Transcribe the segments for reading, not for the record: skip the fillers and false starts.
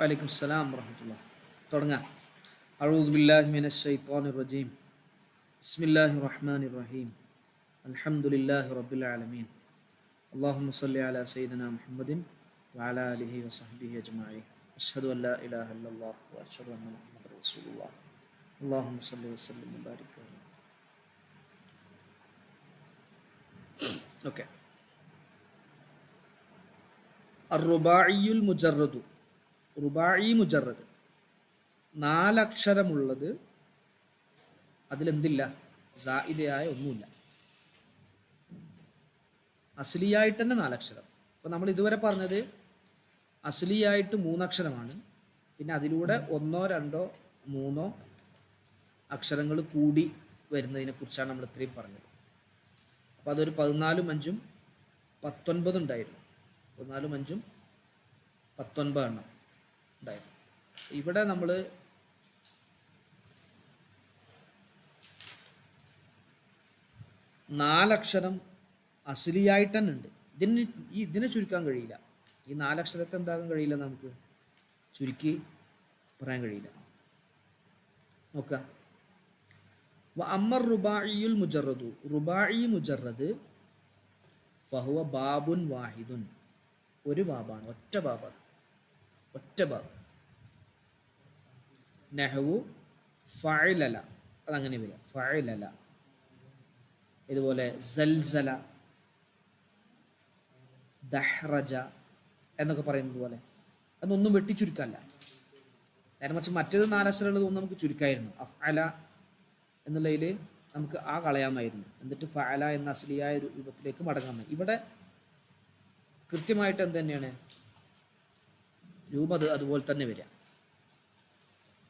വലൈക്കും സലാം വറഹ്മത്തുള്ളാഹി. തുടങ്ങാം. അഊദു ബില്ലാഹി മിനശ് ശൈത്വാനിർ റജീം. ബിസ്മില്ലാഹിർ റഹ്മാനിർ റഹീം. അൽഹംദുലില്ലാഹി റബ്ബിൽ ആലമീൻ. അല്ലാഹുമ്മ സ്വല്ലി അലാ സയ്യിദിനാ മുഹമ്മദിൻ വഅലാ ആലിഹി വസഹ്ബിഹി അജ്മഈൻ. അഷ്ഹദു അൻ ലാ ഇലാഹ ഇല്ലല്ലാഹ് വഅഷ്ഹദു അന്ന മുഹമ്മദൻ റസൂലുള്ളാഹ്. അല്ലാഹുമ്മ സ്വല്ലി വസല്ലിം വബാരിക് അലൈഹി. ഓക്കേ. അർ-റുബാഇയുൽ മുജറദു. റുബാഇ മുജറദ്, നാലക്ഷരമുള്ളത്, അതിലെന്തില്ല, സായിദയായ ഒന്നുമില്ല. അസ്ലിയായിട്ട് തന്നെ നാലക്ഷരം. അപ്പോൾ നമ്മൾ ഇതുവരെ പറഞ്ഞത് അസ്ലിയായിട്ട് മൂന്നക്ഷരമാണ്. പിന്നെ അതിലൂടെ ഒന്നോ രണ്ടോ മൂന്നോ അക്ഷരങ്ങൾ കൂടി വരുന്നതിനെ കുറിച്ചാണ് നമ്മൾ ഇത്രയും പറഞ്ഞത്. അപ്പോൾ അതൊരു 14 5 19 ഉണ്ടായിരുന്നു. 14 5 19 എണ്ണം ഉണ്ടായിരുന്നു. ഇവിടെ നമ്മൾ നാലക്ഷരം അസ്ലിയായിട്ട് തന്നെ ഉണ്ട്. ഇതിനെ ചുരുക്കാൻ കഴിയില്ല. ഈ നാലക്ഷരത്തെ എന്താകാൻ കഴിയില്ല, നമുക്ക് ചുരുക്കി പറയാൻ കഴിയില്ല. നോക്കാം. അമ്മർ റുബാഇയുൽ മുജറദു. റുബാഇ മുജറദ് ഫഹുവ ബാബുൻ വാഹിദുൻ. ഒരു ബാബാണ്, ഒറ്റ ബാബാണ്, ഒറ്റ ബാബ്. നഹ്വു ഫഅലല, അതങ്ങനെ വരിക, ഫഅലല. ഇതുപോലെ സൽസല, ദഹ്റജ എന്നൊക്കെ പറയുന്നത് പോലെ അതൊന്നും വെട്ടി ചുരുക്കല്ല. നേരെ മറിച്ച് മറ്റേത് നാലക്ഷരമുള്ളത് നമുക്ക് ചുരുക്കായിരുന്നു. അഫ്അല എന്നുള്ളതിൽ നമുക്ക് ആ കളയാമായിരുന്നു, എന്നിട്ട് ഫഅല എന്ന അസ്ലിയായ രൂപത്തിലേക്ക് മടങ്ങാമായി. ഇവിടെ കൃത്യമായിട്ട് എന്ത് തന്നെയാണ് രൂപം, അതുപോലെ തന്നെ വരിക.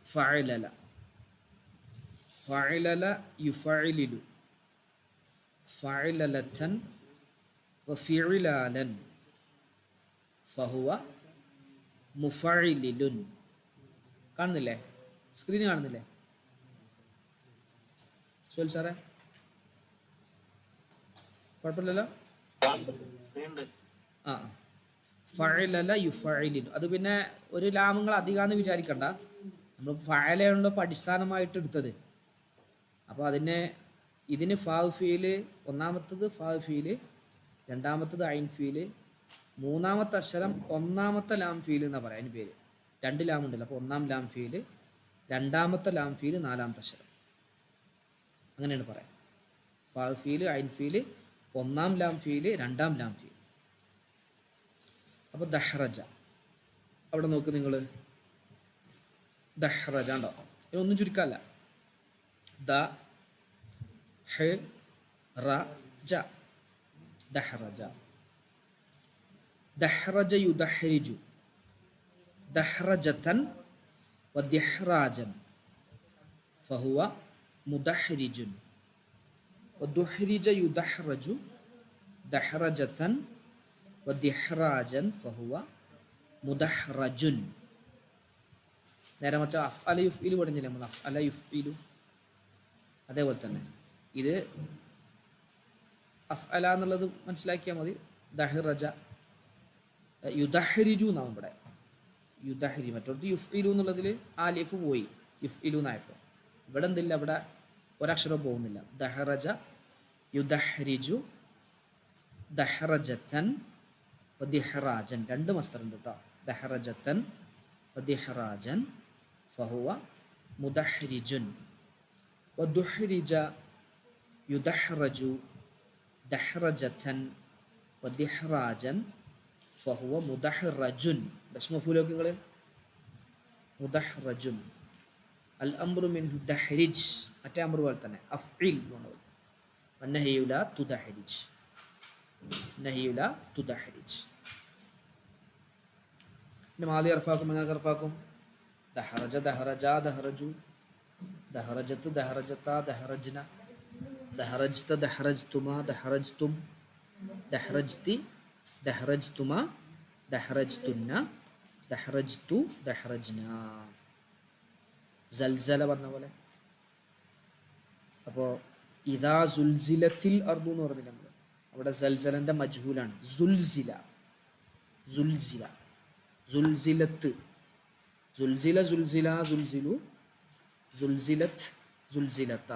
ഫഅലല, ഫഅലല യുഫഅലിലു, ഫഅലലതൻ വഫിഇലാലൻ ഫഹുവ മുഫഅലിലുൻ. കാണുന്നില്ലേ? സ്ക്രീൻ കാണുന്നില്ലേ? സുഹൈൽ സാറേ, കുഴപ്പമില്ലല്ലോ? ആ, ഫഅലല യുഫഅലിലു. അത് പിന്നെ ഒരു ലാമങ്ങൾ അധികമാണെന്ന് വിചാരിക്കണ്ട. നമ്മൾ ഫഅലയാണല്ലോ ഇപ്പോൾ അടിസ്ഥാനമായിട്ട് എടുത്തത്. അപ്പോൾ ഇതിന് ഫാവ് ഫീല്, ഒന്നാമത്തത് ഫാവ് ഫീല്, രണ്ടാമത്തത് ഐൻ ഫീല്, മൂന്നാമത്തെ അക്ഷരം ഒന്നാമത്തെ ലാം ഫീല് എന്നാണ് പറയാം. അതിന് പേര് 2 ലാം ഉണ്ടല്ലോ. അപ്പോൾ ഒന്നാം ലാം ഫീല്, രണ്ടാമത്തെ ലാം ഫീല്, നാലാമത്തെ അക്ഷരം, അങ്ങനെയാണ് പറയാം. ഫാവ് ഫീല്, ഐൻ ഫീല്, ഒന്നാം ലാം ഫീല്, രണ്ടാം ലാം ഫീല്. അപ്പോൾ ദഹ്റജ, അവിടെ നോക്ക് നിങ്ങൾ, ദഹ്റജ ഉണ്ടോ? ഇതൊന്നും ചുരുക്കല്ല. ദ ഹ റ ജ, ദഹ്റജ. ദഹ്റജ യുദഹ്രിജു, ദഹ്റജതൻ വദിഹ്റാജൻ ഫഹുവ മുദഹ്രിജുൻ. വദുഹ്രിജ യുദഹ്റജു ദഹ്റജതൻ വദിഹ്റാജൻ ഫഹുവ മുദഹ്റജുൻ. നേരെ മറിച്ച് അഫ്അല യുഫ്ഇലു പഠിച്ചില്ലേ നമ്മൾ, അഫ്അല യുഫ്ഇലു, അതേപോലെ തന്നെ ഇത് അഫ്അല എന്നുള്ളത് മനസ്സിലാക്കിയാൽ മതി. ദഹ്റജ യുദഹ്രിജു എന്നാവും ഇവിടെ, യുദഹ്രി. മറ്റൊരു യുഫ്ഇലു എന്നുള്ളതിൽ ആ ലിഫ് പോയി, യുഫ്ഇലു എന്നായപ്പോൾ. ഇവിടെ എന്തില്ല, ഇവിടെ ഒരക്ഷരം പോകുന്നില്ല. ദഹ്റജ യുദഹ്രിജു ദഹ്റജതൻ വദിഹ്റാജൻ, 2 മസ്ദറുണ്ട് കേട്ടോ. ദഹ്റജതൻ വദിഹ്റാജൻ ഫഹുവ മുദഹ്രിജുൻ. വദുഹ്രിജ യുദഹ്റജു ദഹ്റജതൻ വദിഹ്റാജൻ ഫഹുവ മുദഹ്റജുൻ. ബസ്മഫൂലൊക്കെ നിങ്ങൾ, മുദഹ്റജുൻ. അൽ അംറു മിൻഹു ദഹ്രിജ്, മറ്റേ അംറു പോലെ തന്നെ അഫ്ഇൽ എന്നുള്ളത്. വന്നഹ്യു ലാ തുദഹ്രിജ്, നഹ്യു ലാ തുദഹ്രിജ്. പിന്നെ മാദി അർഫാക്കും, എങ്ങനെ അർഫാക്കും? ദഹ്റജ ദഹ്റജ ദഹ്റജു, ദഹ്റജത്ത് ദഹ്റജത ദഹ്റജ്ന, ദഹ്റജ്ത ദഹ്റജ്തുമാ ദഹ്റജ്തും, ദഹ്റജ്തി ദഹ്റജ്തുമാ ദഹ്റജ്തുന്ന, ദഹ്റജ്തു ദഹ്റജ്ന. സൽസല പറഞ്ഞ പോലെ. അപ്പോൾ ഇദാ സുൽസിലത്തിൽ അർദു എന്ന് പറഞ്ഞില്ല നമ്മൾ, അവിടെ സൽസലന്റെ മജ്ഹൂലാണ് സുൽസില, സുൽസില, സുൽസിലത്ത് സുൽസില സുൽസില സുൽസിലു സുൽസിലത്ത് സുൽസിലത്ത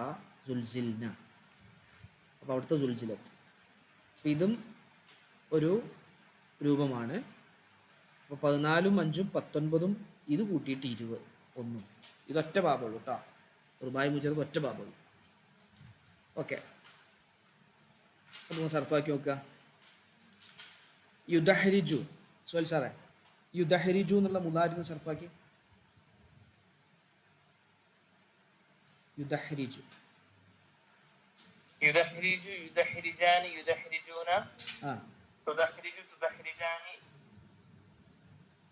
സുൽസിൽന. അപ്പോൾ അവിടുത്തെ സുൽസിലത്ത്. അപ്പം ഇതും ഒരു രൂപമാണ്. അപ്പോൾ 14ഉം 5ഉം 19ഉം ഇത് കൂട്ടിയിട്ട് 20 ഒന്നും. ഇതൊറ്റ ബാബുള്ളൂ കേട്ടോ. റുബായി മുജറദ് ഒറ്റ ബാബുള്ളൂ. ഓക്കെ, അപ്പോൾ സർഫാക്കി നോക്കുക. യുദഹരിജു സോൽ സാറേ, യുദഹരിജു എന്നുള്ള മുലാരിന്ന് സർഫാക്കി. യുദഹരിജു യുദഹ്രിജു യുദഹ്രിജാനി യുദഹ്രിജൂന ആ തുദഹ്രിജു തുദഹ്രിജാനി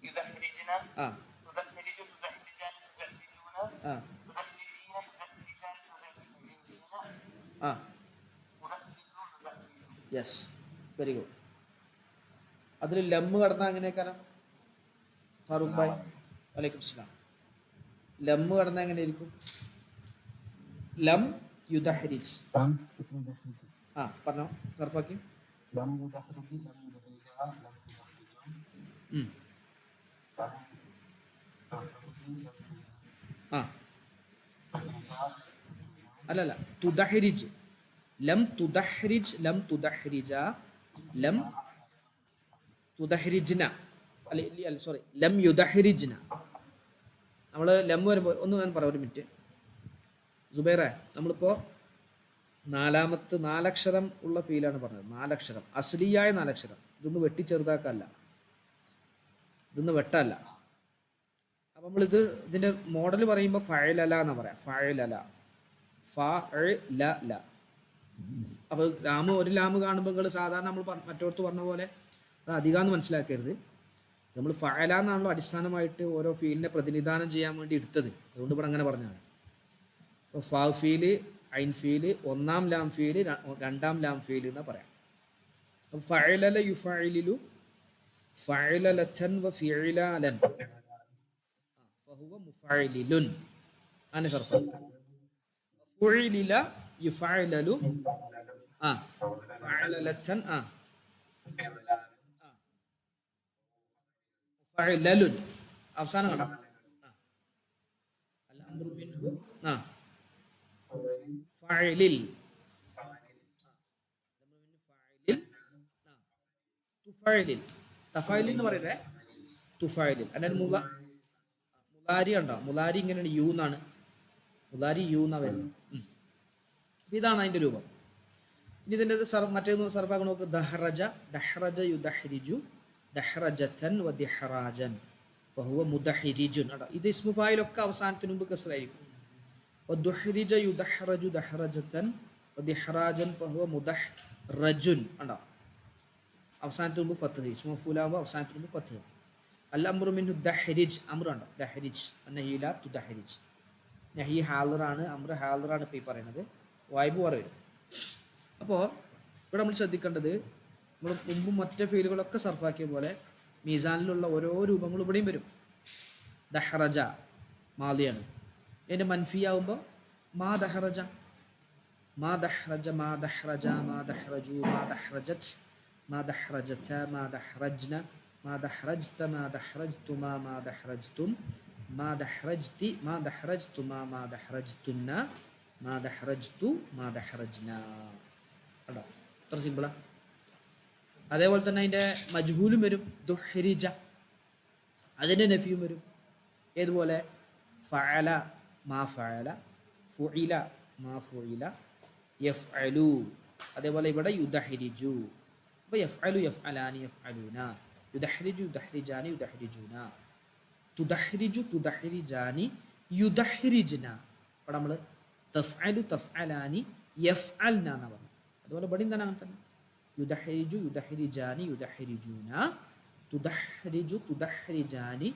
യുദഹ്രിജ്ന ആ തുദഹ്രിജു തുദഹ്രിജാനി തുദഹ്രിജൂന ആ തുദഹ്രിജീന തുദഹ്രിജാനി തുദഹ്രിജീന ആ തുദഹ്രിജു തുദഹ്രിജു. Yes, very good. അതിൽ ലമ്മ് കടന്നാൽ എങ്ങനെയൊക്കെ ഫാറൂഖ് ഭായ്? വലൈക്കും സ്ലാം. ലമ്മ് കടന്നാൽ എങ്ങനെയായിരിക്കും? ലം യുദഹരിജ്. ആ പറഞ്ഞോ സർഫാക്കി. ആ അല്ലല്ല, തുദഹരിജ്. ലം തുദഹരിജ്, ലം തുദഹരിജ, ലം തുദഹരിജ്ന. അല്ല സോറി, ലം യുദഹരിജ്ന. നമ്മൾ ലം വരുമ്പോൾ ഒന്ന് ഞാൻ പറയാം, ഒരു മിനിറ്റ് സുബൈറെ. നമ്മളിപ്പോൾ നാലാമത്തെ 4 അക്ഷരം ഉള്ള ഫീലാണ് പറഞ്ഞത്. 4 അക്ഷരം, അസ്ലിയായ 4 അക്ഷരം. ഇതൊന്ന് വെട്ടി ചെറുതാക്കല്ല, ഇതൊന്ന് വെട്ടല്ല. അപ്പം നമ്മളിത് ഇതിൻ്റെ മോഡൽ പറയുമ്പോൾ ഫഅലല എന്നാ പറയാം. ഫഅലല, ഫഅലല. അപ്പോൾ ലാമ്, ഒരു ലാമ് കാണുമ്പോൾ നിങ്ങൾ സാധാരണ നമ്മൾ മറ്റോടത്ത് പറഞ്ഞ പോലെ അത് അധികമെന്ന് മനസ്സിലാക്കരുത്. നമ്മൾ ഫഅല എന്നാണല്ലോ അടിസ്ഥാനമായിട്ട് ഓരോ ഫീലിനെ പ്രതിനിധാനം ചെയ്യാൻ വേണ്ടി എടുത്തത്. അതുകൊണ്ട് ഇവിടെ അങ്ങനെ പറഞ്ഞാണ്. അപ്പോൾ ഫാ ഫീല്, ഐൻ ഫീല്, 1ാം ലാം ഫീല്, 2ാം ലാം ഫീല് എന്ന് പറയാം. അപ്പോൾ ഫഅലല യുഫഅലിലു ഫഅലലതൻ വ ഫിഅലൻ ഫഹുവ മുഫഅലിലുൻ. അങ്ങനെ ഷർത്ത്. ഫുഇലില യുഫഅലലു ഫഅലലതൻ ഫഅലലുൻ. അവസാനം കണ്ടോ? അൽ അംറു മിൻഹു ഫഅലിൽ, തുഫഅലിൽ, തഫഅലിൽ എന്ന് പറയുന്നത് തുഫഅലിൽ. അല്ലാതെ മുലാരി ഉണ്ടോ? മുലാരി ഇങ്ങനെയാണ്, യു എന്നാണ്. മുലാരി യു എന്നാണ് വരുന്നത്. ഇതാണ് അതിൻ്റെ രൂപം. ഇനി ഇതിൻ്റെ മറ്റേന്ന് സർഫാക്കി നോക്ക്. ദഹ്റജ, ദഹ്റജ യുദഹ്രിജു ദഹ്റജതൻ വ ദിഹ്റാജൻ ഫഹുവ മുദഹ്രിജുൻ. ഇത് ഇസ്മു ഫായിലൊക്കെ അവസാനത്തിന് മുമ്പ് കസ്റായിരിക്കും. വദുഹ്രിജ യുദഹ്റജു ദഹ്റജതൻ വദിഹ്റാജൻ ഫഹുവ മുദഹ്റജുൻ. ഉണ്ടോ? അവസാനത്തിന് മുമ്പ് ഫത്ഹ്. ഇസ്മു മഫ്ഊലാകുമ്പോൾ അവസാനത്തിന് മുമ്പ് ഫത്ഹ്. അൽ അംറു മിൻഹു ദഹ്രിജ്. അംറുണ്ടോ? ദഹ്രിജ്. നഹി ലാ തുദഹ്രിജ്. നഹി ഹാളിറാണ്, അംറ് ഹാളിറാണ് ഇപ്പോൾ ഈ പറയുന്നത്. വായ്പ് പറയും. അപ്പോൾ ഇവിടെ നമ്മൾ ശ്രദ്ധിക്കേണ്ടത്, നമ്മൾ മുമ്പും മറ്റേ ഫീലുകളൊക്കെ സർഫാക്കിയ പോലെ മീസാനിലുള്ള ഓരോ രൂപങ്ങളും ഇവിടെയും വരും. ദഹ്റജ മാദിയാണ്. അതിൻ്റെ മൻഫിയാവുമ്പോൾ മാ ദഹ്റജ, മാ ദഹ്റജ, മാ ദഹ്റജ, മാ ദഹ്റജു, മാ ദഹ്റജത്, മാ ദഹ്റജത, മാ ദഹ്റജ്ന, മാ ദഹ്റജ്ത, മാ ദഹ്റജ്തുമാ, മാ ദഹ്റജ്തും, മാ ദഹ്റജ്തി, മാ ദഹ്റജ്തുമാ, മാ ദഹ്റജ്തുന്ന, മാ ദഹ്റജ്തു, മാ ദഹ്റജ്ന. കേട്ടോ? അത്ര സിമ്പിളാ. അതേപോലെ തന്നെ അതിൻ്റെ മജ്ഹൂലും വരും. ദുഹ്രിജ, അതിൻ്റെ നഫിയും വരും. ഏതുപോലെ? ഫഅല, മാ ഫഅല, ഫുഇല, മാ ഫുഇല, യഫ്അലു. അതേപോലെ ഇവിടെ യുദഹ്രിജു. അപ്പോൾ യഫ്അലു, യഫ്അലാനി, യഫ്അലൂന. യുദഹ്രിജു, യുദഹ്രിജാനി, യുദഹ്രിജൂന. തുദഹ്രിജു, തുദഹ്രിജാനി, യുദഹ്രിജ്ന. അപ്പോൾ നമ്മൾ തഫ്അലു, തഫ്അലാനി, യഫ്അൽന എന്നാണ് പറഞ്ഞത്. അതുപോലെ ഇവിടെ എന്താണ് അങ്ങനെ തന്നെ. യുദഹ്രിജു, യുദഹ്രിജാനി, യുദഹ്രിജൂന. തുദഹ്രിജു, തുദഹ്രിജാനി,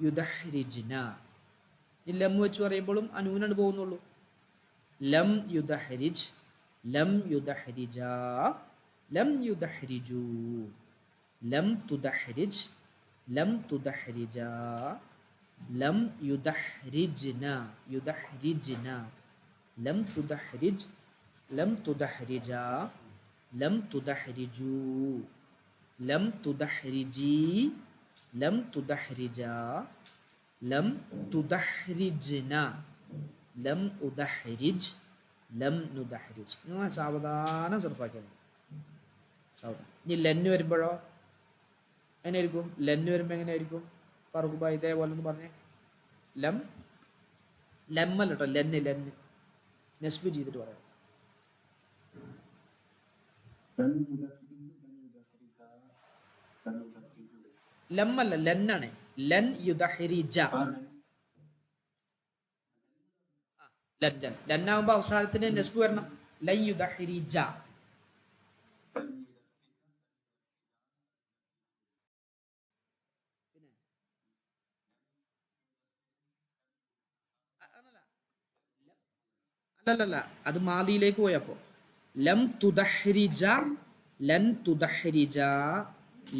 യുദഹ്രിജ്ന. ഈ ലം വെച്ച് പറയുമ്പോഴും അനൂനാണ് പോകുന്നുള്ളൂ. ലം യുദഹ്രിജ്, ലം യുദഹ്രിജ, ലം യുദഹ്രിജു, ലം തുദഹ്രിജ്, ലം തുദഹ്രിജ, ലം യുദഹ്രിജ്ന, യുദഹ്രിജ്ന, ലം തുദഹ്രിജ്, ലം തുദഹ്രിജ, ലം തുദഹ്രിജു, ലം തുദഹ്രിജി, ലം തുദഹ്രിജ, ലം തുദഹ്രിജ്ന, ലം ഉദഹ്രിജ്, ലം നുദഹ്രിജ്. നിങ്ങൾ സാവധാനം സർഫാക്കിയത് സാവധാനം. ഇനി ലെന്ന് വരുമ്പോഴോ എങ്ങനെയായിരിക്കും? ലെന്ന് വരുമ്പോൾ എങ്ങനെയായിരിക്കും? ഫറൂഖ് ഭായ് ഇതേപോലെ ഒന്ന് പറഞ്ഞേ. ലം, ലെമ്മല്ല കേട്ടോ, ലെന്ന്, ലെന്ന് നെസ്ബ് ചെയ്തിട്ട് പറയാം. ലമ്മല്ല, ലെന്നാണ്. ലൻ യുദഹ്രിജ. ലൻ, ലൻ, ലന്നാകുമ്പോൾ അവസാനത്തിന് നെസ്ബ് വരണം. ലൻ യുദഹ്രിജ. അല്ലല്ല, അത് മാദിയിലേക്ക് പോയപ്പോ ലം തുദഹ്രിജ, ലൻ തുദഹ്രിജ,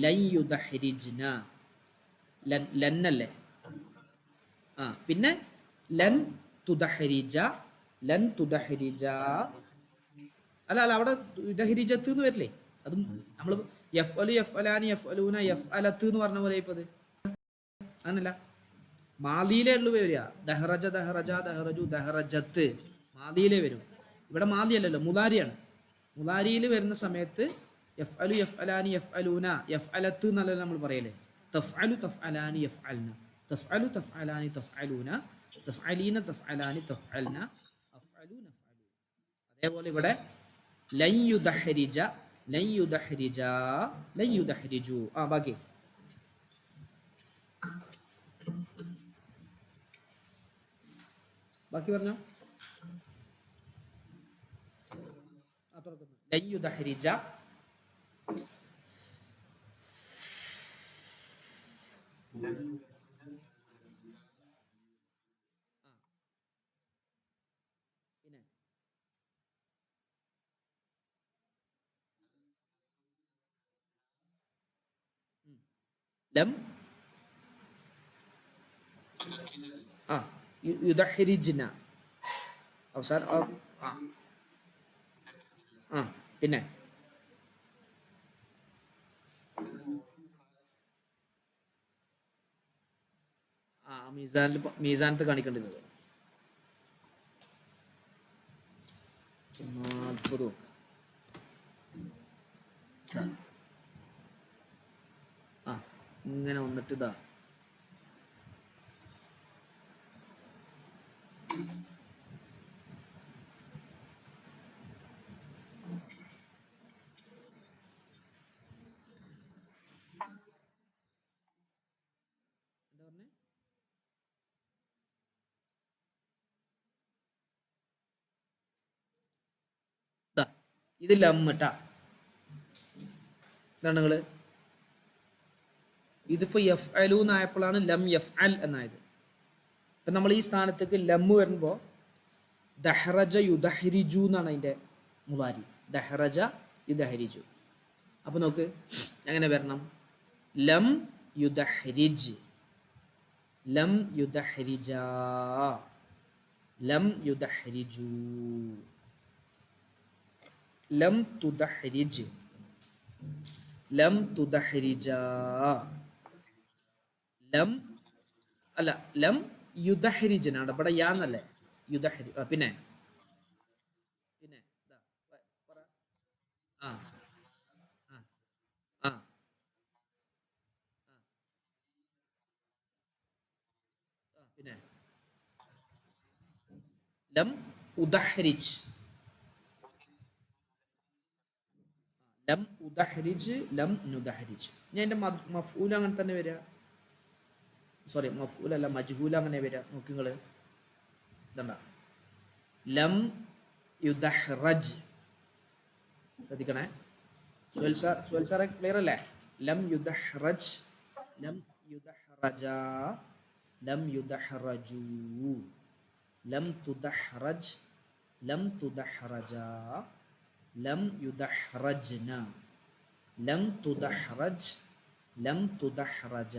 ലൻ യുദഹ്രിജ്ന. ലൻ, ലന്നല്ലേ? ആ, പിന്നെ ലൻ തുദഹ്രിജ, ലൻ തുദഹ്രിജ. അല്ല അല്ല, അവിടെ യുദഹ്രിജത്ത് എന്ന് വരില്ലേ? അതും നമ്മൾ എഫ് അലു, എഫ് അലാനി, എഫ് അലൂന, എഫ് അലത്ത് എന്ന് പറഞ്ഞ പോലെ ഇപ്പത് അങ്ങനല്ല, മാദിയിലേ ഉള്ളു വരിക. ദഹ്റജ, ദഹ്റജ, ദഹ്റജു, ദഹ്റജത്ത് മാദിയിലേ വരും. ഇവിടെ മാദി അല്ലല്ലോ, മുലാരിയാണ്. മുലാരിയിൽ വരുന്ന സമയത്ത് എഫ് അലു, എഫ് അലാനി, എഫ് അലൂന, എഫ് അലത്ത് എന്നല്ലല്ലോ നമ്മൾ പറയല്ലേ. തഫ് അലു, തഫ് അലാനി, എഫ് അൽന, തഫ് അലു, തഫ് അലാനി, തഫ് അലൂന, തഫ് അലീന, തഫ് അലാനി, തഫ് അൽന, അഫ് അലു, നഫ് അലു. അതേപോലെ ഇവിടെ ലൻ യുദഹ്രിജ, ലൻ യുദഹ്രിജ, ലൻ യുദഹ്രിജു. ആ, ബാക്കി ബാക്കി പറഞ്ഞോ. ആ, തുറക്കുന്നു. ലൻ യുദഹ്രിജ, പിന്നെ ലം, ആ, യുദഹ്രിജ്ന അവസാനം. ആ, ആ, പിന്നെ ആ, മീസാനിൽ, മീസാനത്ത് കാണിക്കേണ്ടത് 40. ആ, ഇങ്ങനെ വന്നിട്ട് ഇതാ എന്താ പറഞ്ഞേ? ദാ, ഇത് ലമ്മിട്ടാ. എന്താണ് നിങ്ങള്, ഇതിപ്പോ എഫ് അലു എന്നായപ്പോഴാണ് ലം എഫ് അൽ എന്നായത്. ഇപ്പൊ നമ്മൾ ഈ സ്ഥാനത്തേക്ക് ലമ്മ് വരുമ്പോ ദഹ്റജ യുദഹ്രിജു എന്നാണ് അതിന്റെ മുലാരി. ദഹ്റജ യുദഹ്രിജു. അപ്പൊ നോക്ക് എങ്ങനെ വരണം. ലം യുദഹ്രിജ്, ലം യുദഹ്രിജ, ലം യുദഹ്രിജു, ലം തുദഹ്രിജ്, ലം തുദഹ്രിജ, ലം അല്ല, ലം യുദഹ്രിജനാണ് ഇവിടെ യാന്നല്ലേ, യുദഹ്രി. പിന്നെ പിന്നെ ദാ, പറ. ആ, ആ, ആ, പിന്നെ ലം ഉദഹ്രിജ്, ലം ഉദഹ്രിജ്, ലം നുദഹ്രിജ്. ഞാൻ എൻ്റെ മഫ്ഊൽ അങ്ങനെ തന്നെ വരിക. സോറി, മഫ്ഊൽ അല്ല, മജ്ഹൂൽ അങ്ങനെ വരിക. നോക്കി നിങ്ങൾ ഇതണ്ട, ലം യുദഹ്റജ്. ശ്രദ്ധിക്കണേ. സുഹൈൽ സാറെ ക്ലിയർ അല്ലേ? ലം യുദഹ്റജ്, ലം യുദഹ്റജ, ലം യുദഹ്റജു, ലം തുദഹ്റജ്, ലം തുദഹ്റജ, ലം യുദഹ്റജ്ന, ലം തുദഹ്റജ്, ലം തുദഹ്റജ,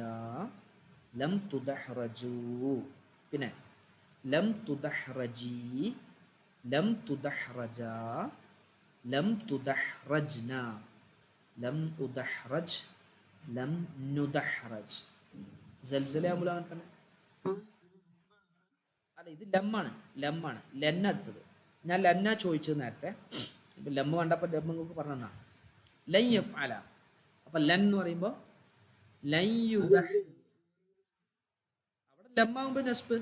ലം തുദഹ്റജു. പിന്നെ ലം തുദഹ്റജി, ലം തുദഹ്റജ, ലം തുദഹ്റജ്ന, ലം ഉദഹ്റജ്, ലം നുദഹ്റജ്. സൽസല ആകുമ്പോൾ അങ്ങനെ തന്നെ. അല്ല ഇത് ലമ്മാണ്, ലമ്മാണ് ലെന്ന എടുത്തത്. ഞാൻ ലെന്ന ചോദിച്ചത് നേരത്തെ. ഇപ്പം ലമ്മ് കണ്ടപ്പോൾ ലമ്മ് നിങ്ങൾക്ക് പറഞ്ഞു ലൻ എഫ് അല. അപ്പം ലൻ എന്ന് പറയുമ്പോൾ ലൻ യുദഹ്. അവിടെ ലമ്മാകുമ്പോൾ നസ്ബ്,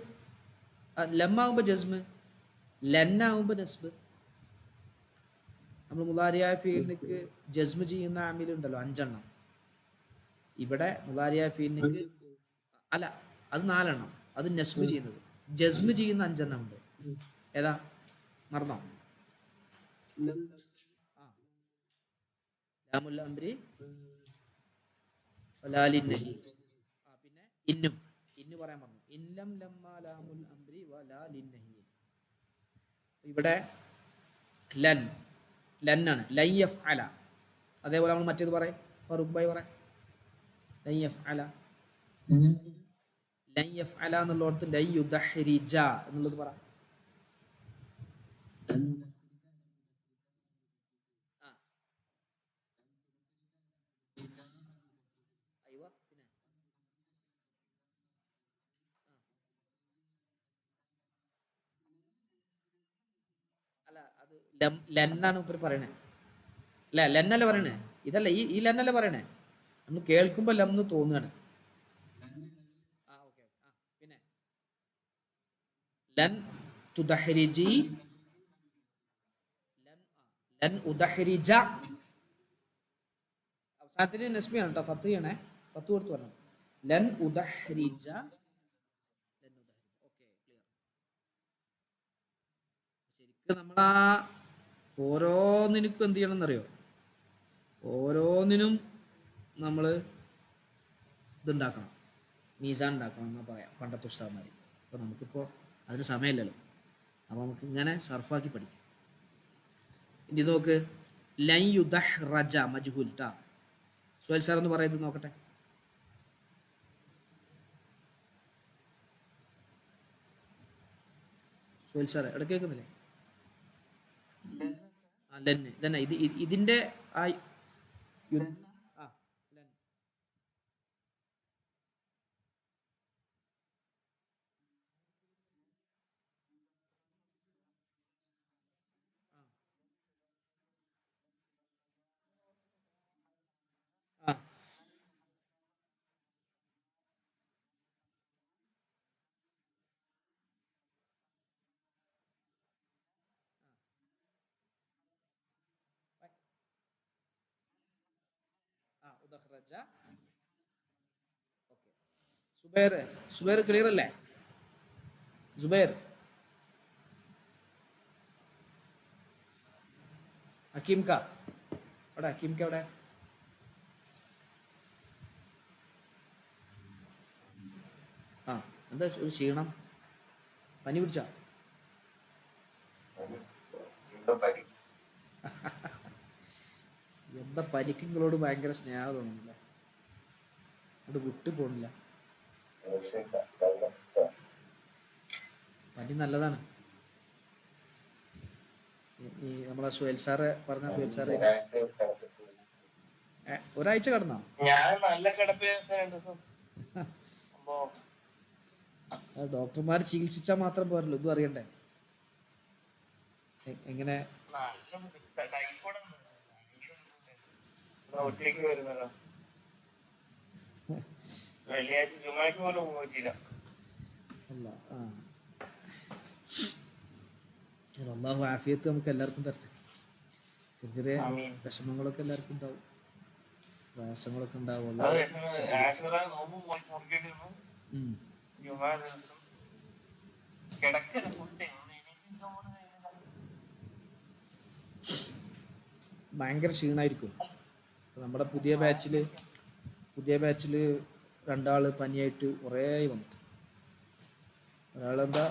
ലമ്മാകുമ്പോൾ ജസ്മ്, ലെന്നാകുമ്പോൾ നസ്ബ്. നമ്മൾ മുലാരിയായ ഫീലിനിക്ക് ജസ്മ് ചെയ്യുന്ന ആമിലുണ്ടല്ലോ 5 എണ്ണം. ഇവിടെ മുലാരിയായ ഫീലിനിക്ക് അല്ല, അത് 4 എണ്ണം. അത് നസ്ബ് ചെയ്യുന്നത്. ജസ്മ് ചെയ്യുന്ന 5 എണ്ണം ഉണ്ട്. ഏതാ മറന്നോ? ആ ലാമുൽ അംരി വലാലിൻ നഹി. ആ പിന്നെ ഇന്നും ഇന്ന് പറയാൻ പറഞ്ഞു. ഇല്ലം ലമ്മ ലാമുൽ അംരി വലാലിൻ നഹി. ഇവിടെ ലൻ ലന്നാണ്, ലൻ യഫ് അല. അതേപോലെ നമ്മൾ മറ്റേത് പറയാം, ഫറൂഖ് ഭായി പറയാം ലൻ യഫ് അല. ലൻ യഫ് അല എന്നുള്ളടത്ത് ലൻ യുദഹ്രിജ എന്നുള്ളത് പറ. ആ അയ്വ പിന്നെ അല്ല അത് ലെന്നാണ് ഇപ്പൊ പറയണേ. അല്ല ലെന്നല്ല പറയണേ, ഇതല്ല ഈ ലെന്നല്ല പറയണേ. നമ്മൾ കേൾക്കുമ്പോൾ ലംന്ന് തോന്നുകയാണ്. ആ ഓക്കെ. ആ പിന്നെ ലൻ തുദഹ്രിജി, ലൻ ലൻ ഉദഹ്രിജ. അവസാനത്തിൽ നസ്ബിയാണ് കേട്ടോ, ഫത്ത് ചെയ്യണേ. ഫത്ത് കൊടുത്ത് പറഞ്ഞു ലൻ ഉദഹ്രിജ. ലൻ ഉദഹ്രിജ. Okay clear. ശരിക്കും നമ്മളാ ഓരോന്നിനും എന്ത് ചെയ്യണം എന്നറിയോ? ഓരോന്നിനും നമ്മൾ ഇതുണ്ടാക്കണം, മീസാൻ ഉണ്ടാക്കണം എന്നാ പറയാം പണ്ടത്തെ ഉസ്താദ്മാർ. അപ്പോൾ നമുക്കിപ്പോൾ അതിന് സമയമില്ലല്ലോ. അപ്പോൾ നമുക്ക് ഇങ്ങനെ സർഫാക്കി പഠിക്കാം. ഇനി നോക്ക്, ലൻ യുദഹ് റജ മജ്ഹൂൽ ട്ടാ. സുഹൈൽ സാർ എന്ന് പറയുന്നത് നോക്കട്ടെ. സുഹൈൽ സാർ എവിടെ കേൾക്കുന്നില്ലേ? ആ ലെന്ന് തന്നെ ഇതിന്റെ ആ ആ ലെൻ. ആ ആ ഉദഹ് റജ. ഓക്കെ. സുബൈർ, സുബൈർ ക്ലിയർ അല്ലേ? സുബൈർ, ഹക്കീം ക അവിടെ, ഹക്കീം ക അവിടെ? ആ എന്താ ഒരു ക്ഷീണം, പനി പിടിച്ചാ? എന്താ പനിക്ക് നിങ്ങളോട് ഭയങ്കര സ്നേഹം തോന്നുന്നില്ല, അത് വിട്ടു പോണില്ല. പനി നല്ലതാണ്. ഈ നമ്മളെ സുഹേൽ സാറ് പറഞ്ഞ, സുഹേൽ സാറ് ഒരാഴ്ച കടന്നോ? ഞാൻ നല്ല കിടപ്പ്. ഡോക്ടർമാർ ചികിത്സിച്ചാൽ മാത്രം പോരല്ലോ, ഇതും അറിയണ്ടേ എങ്ങനെ. ഒറ്റയ്ക്ക് വരുന്നല്ലോ. വെള്ളിയാഴ്ച ജുമാക്ക് പോലും പോയിട്ടില്ല. അല്ല ആ അള്ളാഹു ആഫിയത്ത് നമുക്ക് എല്ലാവർക്കും തരട്ടെ. ചെറിയ ചെറിയ വിഷമങ്ങളൊക്കെ എല്ലാവർക്കും ഉണ്ടാവും, പ്രയാസങ്ങളൊക്കെ ഉണ്ടാവുമല്ലോ. ഭയങ്കര ക്ഷീണമായിരിക്കും. നമ്മുടെ പുതിയ ബാച്ചിൽ 2 ആള് പനിയായിട്ട് കുറേ വന്നിട്ട്. ഒരാളെന്താ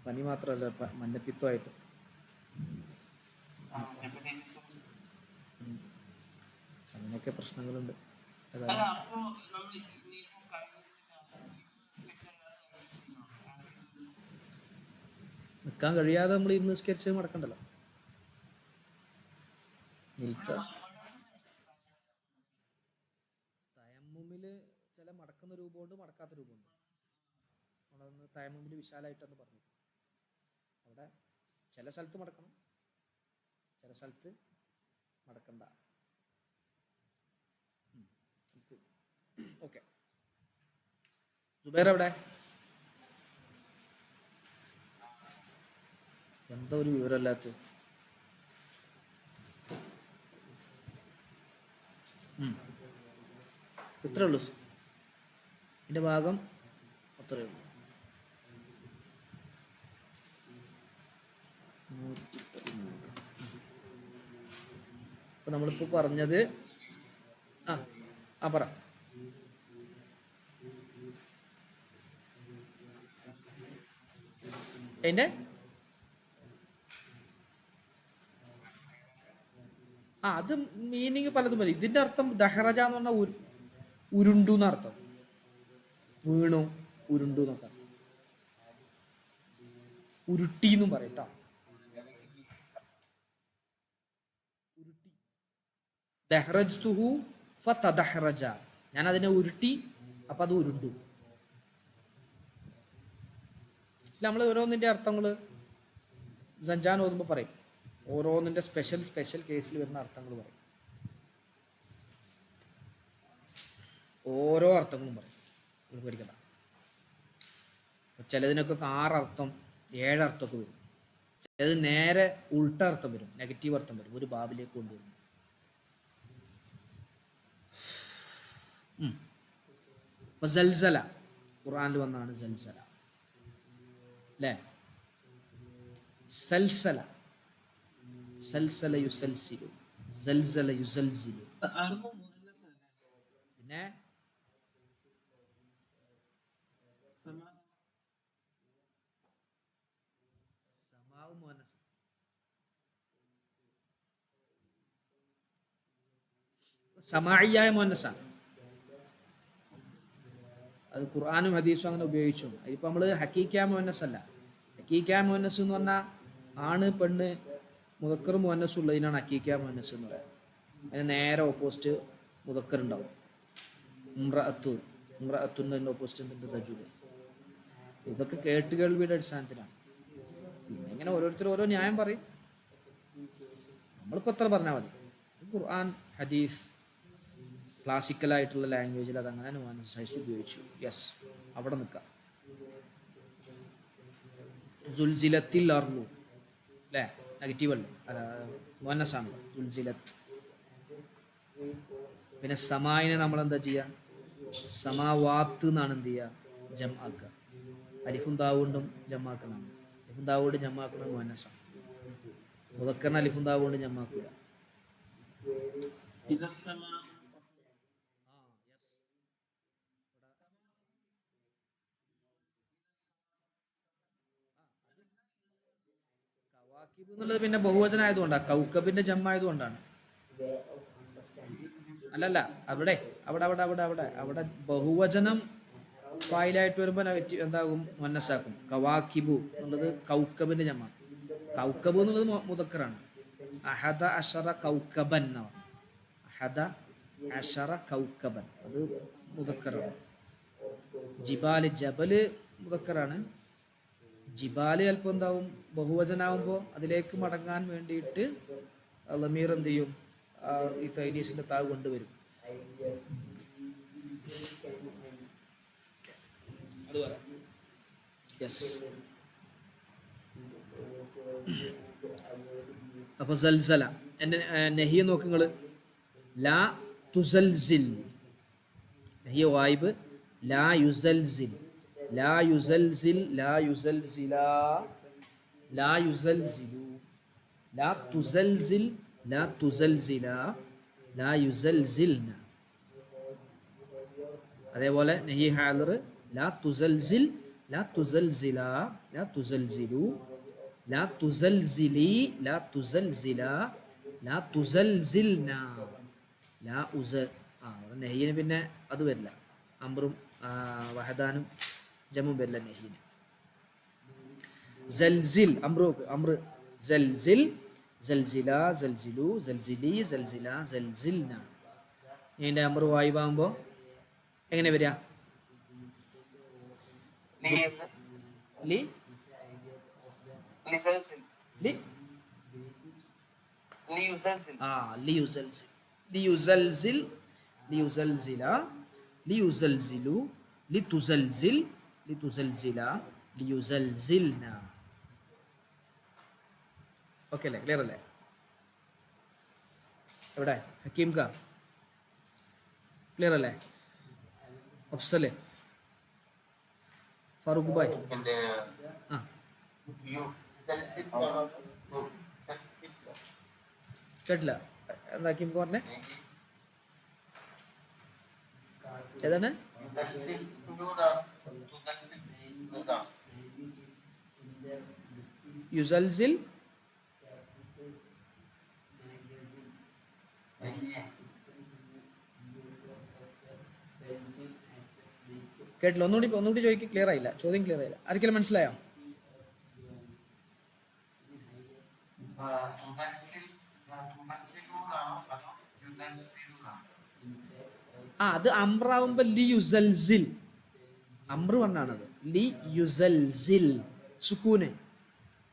പനി മാത്രമല്ല, മഞ്ഞപ്പിത്തമായിട്ട്. അങ്ങനെയൊക്കെ പ്രശ്നങ്ങളുണ്ട്. നിൽക്കാൻ കഴിയാതെ നമ്മൾ ഇരുന്ന് നിസ്കരിച്ച് മടക്കണ്ടല്ലോ. തയമ്മുമില് ചില മടക്കുന്ന രൂപമുണ്ട്, മടക്കാത്ത രൂപമുണ്ട്. നമ്മളൊന്ന് തയമ്മുമില് വിശാലായിട്ടൊന്ന് പറഞ്ഞു. അവിടെ ചില സ്ഥലത്ത് മടക്കണം, ചില സ്ഥലത്ത് മടക്കണ്ട. ഓക്കെ, സുബൈർ എവിടെ? എന്താ ഒരു വിവരമില്ലാത്ത? ഇത്രേ ഉള്ളൂ ഇതിൻ്റെ ഭാഗം, അത്രയേ ഉള്ളൂ. അപ്പൊ നമ്മളിപ്പോ പറഞ്ഞത് പറ. അതിന്റെ അത് മീനിങ് പലതും വരും. ഇതിന്റെ അർത്ഥം ദഹറജ എന്ന് പറഞ്ഞാൽ ഉരുണ്ടു എന്നർത്ഥം, വീണു, ഉരുണ്ടു എന്നൊക്കെ, ഉരുട്ടി എന്നും പറയട്ടോ. ഉരുട്ടി, ദഹ്റജ്തുഹു ഫതദഹ്റജ, ഞാൻ അതിനെ ഉരുട്ടി അപ്പൊ അത് ഉരുണ്ടു. നമ്മൾ ഓരോന്നിന്റെ അർത്ഥങ്ങൾ സഞ്ചാൻ ഓതുമ്പോൾ പറയും, ഓരോന്നിന്റെ സ്പെഷ്യൽ കേസിൽ വരുന്ന അർത്ഥങ്ങൾ പറയും, ഓരോ അർത്ഥങ്ങളും പറയും, പേടിക്കണ്ട. ചിലതിനൊക്കെ 6 അർത്ഥം 7 അർത്ഥമൊക്കെ വരും, ചിലത് നേരെ ഉൾട്ട അർത്ഥം വരും, നെഗറ്റീവ് അർത്ഥം വരും, ഒരു ബാബിലേക്ക് കൊണ്ടുവരും. ഇപ്പൊ സൽസല ഖുർആനിൽ വന്നാണ് സൽസല അല്ലേ? സൽസല, സൽസല യുസൽസിലു, സൽസല യുസൽസിലു. പിന്നെ സമാഉ മുഅന്നസ്, സമാഇയായ മുഅന്നസാണ്. അത് ഖുർആനും ഹദീസും അങ്ങനെ ഉപയോഗിച്ചു. അതിപ്പോൾ നമ്മൾ ഹക്കീക്ക മുഅന്നസ് അല്ല. ഹക്കീക്ക മുഅന്നസ് എന്ന് പറഞ്ഞാൽ ആണ് പെണ്ണ് മുദക്കർ മുഅന്നസ് ഉള്ളതിനാണ് ഹക്കീക്ക മുഅന്നസ് എന്ന് പറയുന്നത്. അതിന് നേരെ ഓപ്പോസിറ്റ് മുദക്കർ ഉണ്ടാവും. ഇംറഅത്തുന്നതിൻ്റെ ഓപ്പോസിറ്റ് എന്തുണ്ട്? റജുല്. ഇതൊക്കെ കേട്ടുകേൾവിയുടെ അടിസ്ഥാനത്തിലാണ്. പിന്നെ ഇങ്ങനെ ഓരോരുത്തർ ഓരോ ന്യായം പറയും, നമ്മളിപ്പോൾ എത്ര പറഞ്ഞാൽ മതി. ഖുർആൻ ഹദീസ് ക്ലാസിക്കലായിട്ടുള്ള ലാംഗ്വേജിൽ അതങ്ങനെ മുഅന്നസ് ഉപയോഗിച്ചു. യെസ്, അവിടെ നിൽക്കാം. സുൽസിലത്തിൽ അർളു അല്ലേ? നെഗറ്റീവ് അല്ലേ? അല്ല, മുഅന്നസാണ് സുൽസിലത്ത്. പിന്നെ സമായിനെ നമ്മൾ എന്താ ചെയ്യുക? സമാവാത്ത് എന്നാണ് എന്ത് ചെയ്യുക? ജംആക്കുക. അലിഫും താവുകൊണ്ടും ജംആക്കണം. അലിഫും താവുകൊണ്ട് ജംആക്കുന്നത് മുഅന്നസാണ്. മുദക്കറിന് അലിഫും താവുകൊണ്ട് ജംആക്കുക. കവാക്കിബ് എന്നുള്ളത് പിന്നെ ബഹുവചനം ആയതുകൊണ്ടാണ്, കൗക്കബിന്റെ ജമ്മായതുകൊണ്ടാണ്. അല്ലല്ല, അവിടെ അവിടെ അവിടെ അവിടെ അവിടെ അവിടെ ബഹുവചനം ഫായിലായിട്ട് വരുമ്പോൾ എന്താകും? മുഅന്നസാക്കും. കവാക്കിബു എന്നുള്ളത് കൗക്കബിന്റെ ജമ്മാണ്. കൗക്കബ് എന്നുള്ളത് മുദക്കറാണ്. അഹദ അശറ കൗക്കബൻ എന്നാണ്. അഹദ അശറ കൗക്കബൻ അത് മുദക്കറാണ്. ജിബാല്, ജബല് മുദക്കറാണ്. ജിബാല് ചിലപ്പോൾ എന്താവും? ബഹുവചനാവുമ്പോൾ അതിലേക്ക് മടങ്ങാൻ വേണ്ടിയിട്ട് ലമീർ എന്ത് ചെയ്യും? ഈ തൈനീസിന്റെ താവ് കൊണ്ടുവരും. അത് പറയാം. യെസ്. അപ്പൊ സൽസല എന്റെ നഹിയ നോക്കുങ്ങള്. ലാ തുസൽസിൽ, നഹിയ വായിബ്. ലാ യുസൽസിൽ, ലാ യുസൽസിൽ, ലാ യുസൽസില, ലാ യുസൽസിലു, ലാ തുസൽസിൽ, ലാ തുസൽസില, ലാ യുസൽസിൽന. അതേപോലെ നഹി ഹാദിർ. ലാ തുസൽസിൽ, ലാ തുസൽസില, ലാ തുസൽസിലു, ലാ തുസൽസിലി, ലാ തുസൽസില, ലാ തുസൽസിൽന, ലാ ഉസ. നഹിയിന് പിന്നെ അത് വരില്ല. അംറും വഹദാനും ജമും വരില്ല നഹീന്. സൽസിൽ അംറ് സൽസിൽ, സൽസില, സൽസിലു, സൽസിലി, സൽസില, സൽസിൽന. ഇതിന്റെ അംറ് വായിബാകുമ്പോൾ എങ്ങനെ വരിക? ലി ലിസൽസിൽ ലി ലിയുസൽസിൽ ആ ലിയുസൽസിൽ ലിയുസൽസിൽ ലിയുസൽസില ലിയുസൽസിലു ലിതുസൽസിൽ ലിതുസൽസില ലിയുസൽസിൽന. ഓക്കെ അല്ലേ? ക്ലിയർ അല്ലേ? എവിടെ ഹക്കീം കാ? ക്ലിയർ അല്ലേ? അഫ്സല്, ഫാറൂഖ് ഭായ്, ആ കേട്ടില്ല. എന്താ ഹക്കീം പറഞ്ഞേ? ഏതാണ്? യുസൽസിൽ കേട്ടില്ല. ഒന്നുകൂടി ചോദിക്കുക. ക്ലിയർ ആയില്ല, ചോദ്യം ക്ലിയർ ആയില്ല. ആർക്കെങ്കിലും മനസ്സിലായോ? ആ അത് അമ്രാവുമ്പോ ലി യുസൽസിൽ, അമ്ര പറഞ്ഞാണത്. ലി യുസൽസിൽ സുക്കൂന്.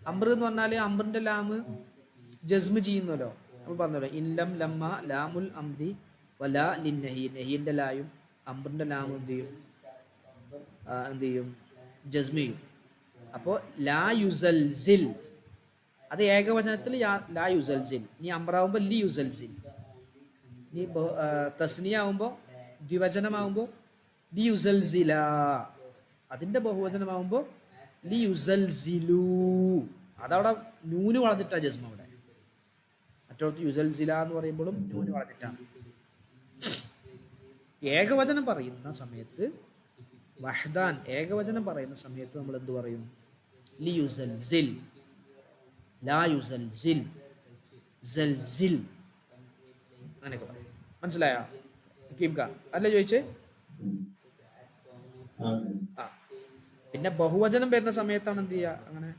അമ്ര എന്ന് പറഞ്ഞാല് അമ്രിന്റെ ലാമ് ജസ്മ് ചെയ്യുന്നല്ലോ. നമ്മൾ പറഞ്ഞല്ലോ ഇല്ലം ലമ്മ ലാമുൽ അംരി വലാ ലിന്നഹി, നഹീന്റെ ലായും അമ്രിന്റെ ലാമും എന്ത് ചെയ്യും? ജസ്മ് ചെയ്യും. അപ്പോൾ ലാ യുസൽസിൽ അത് ഏകവചനത്തിൽ ലാ യുസൽസിൽ. ഇനി അമ്രാവുമ്പോൾ ലി യുസൽസിൽ. ഇനി തസ്നിയ ആവുമ്പോൾ, ദ്വിവചനമാവുമ്പോൾ ലി യുസൽസില. അതിന്റെ ബഹുവചനമാവുമ്പോൾ ലി യുസൽസിലു. അതവിടെ നൂന് വളർന്നിട്ടാ ജസ്മ. അവിടെ മറ്റോടത്ത് യുസൽസില എന്ന് പറയുമ്പോഴും നൂന് വളർന്നിട്ടാണ്. ഏകവചനം പറയുന്ന സമയത്ത്, വഹ്ദാൻ ഏകവചനം പറയുന്ന സമയത്ത് നമ്മൾ എന്ത് പറയും? ലി യുസൽസിൽ, ലാ യുസൽസിൽ, സൽസിൽ, അങ്ങനെയൊക്കെ പറയും. മനസ്സിലായോ ഹക്കീം ഖാൻ? അല്ലേ ചോദിച്ചേ? ആ പിന്നെ ബഹുവചനം വരുന്ന സമയത്താണ് എന്ത് ചെയ്യുക? അങ്ങനെ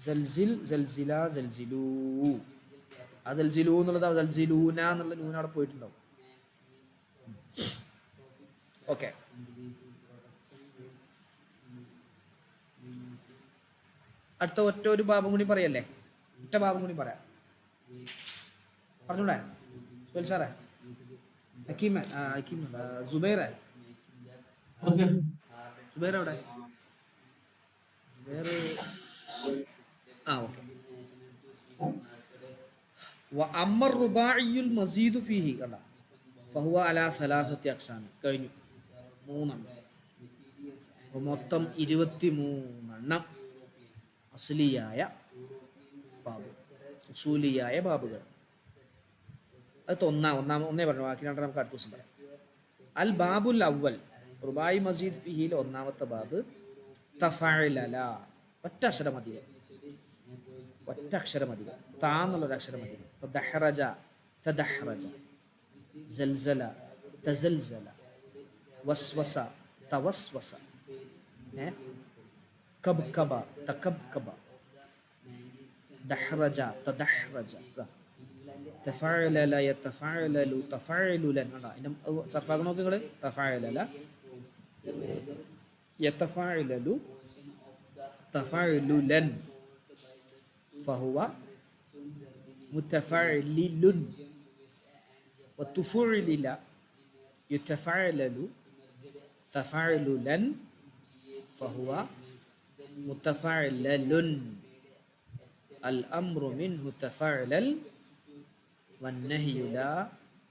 സൽസിൽ, സൽസില, സൽസിലൂ. ആ സൽസിലൂ എന്നുള്ളത് സൽസിലൂന എന്നുള്ള നൂന അവിടെ പോയിട്ടുണ്ടാവും. ഓക്കെ. അടുത്ത ഒറ്റ ഒരു ബാബും കൂടി പറയല്ലേ? ഒറ്റ ബാബും കൂടി പറയാം. പറഞ്ഞൂടെ സുഹേൽ സാറേ? ഹക്കീമ, ഹക്കീം സുബൈറ, സുബൈർ എവിടെ? സുബൈർ ഓക്കെ. അമ്മർ റുബാഇയുൽ മസീദു ഫീഹി കണ്ട ഫഹുവ അലാ സലാസത്തി അക്സാമി. കഴിഞ്ഞു. 3 മൊത്തം 23 അസ്ലിയായ ബാബ്, ഉസൂലിയായ ബാബുകൾ. അത് ഒന്നേ പറഞ്ഞു. ബാക്കി രണ്ടെണ്ണം നമുക്ക് അടുത്ത ദിവസം പറയാം. അൽ ബാബുൽ അവൽ റുബായി മസീദ് ഫിഹിയിൽ ഒന്നാമത്തെ ബാബ് തഫഅലല. ഒറ്റ അക്ഷരമധികം, ഒറ്റ അക്ഷരമധികം, താ എന്നുള്ളൊരു അക്ഷരമധികം. ദഹ്റജ, തദഹ്റജ, സൽസല, തസൽസല, വസ്വസ, തവസ്വസ, കബ്കബ, തകബ്കബ, ദഹ്റജ, തദഹ്റജ, തഫഅലല, യതഫഅലലു, തഫഅലുലൻ. അതിന്റെ സർഫാക്ക് നോക്ക് നിങ്ങൾ. തഫഅലല, യതഫഅലലു, തഫഅലുലൻ, ഫഹുവ മുതഫഅലിലുൻ, വതുഫഉലില, യതഫഅലലു, തഫഅലുലൻ, ഫഹുവ മുതഫഅലലുൻ. അൽ അംറു മിൻഹു തഫഅലൽ വന്നഹ്യു ലാ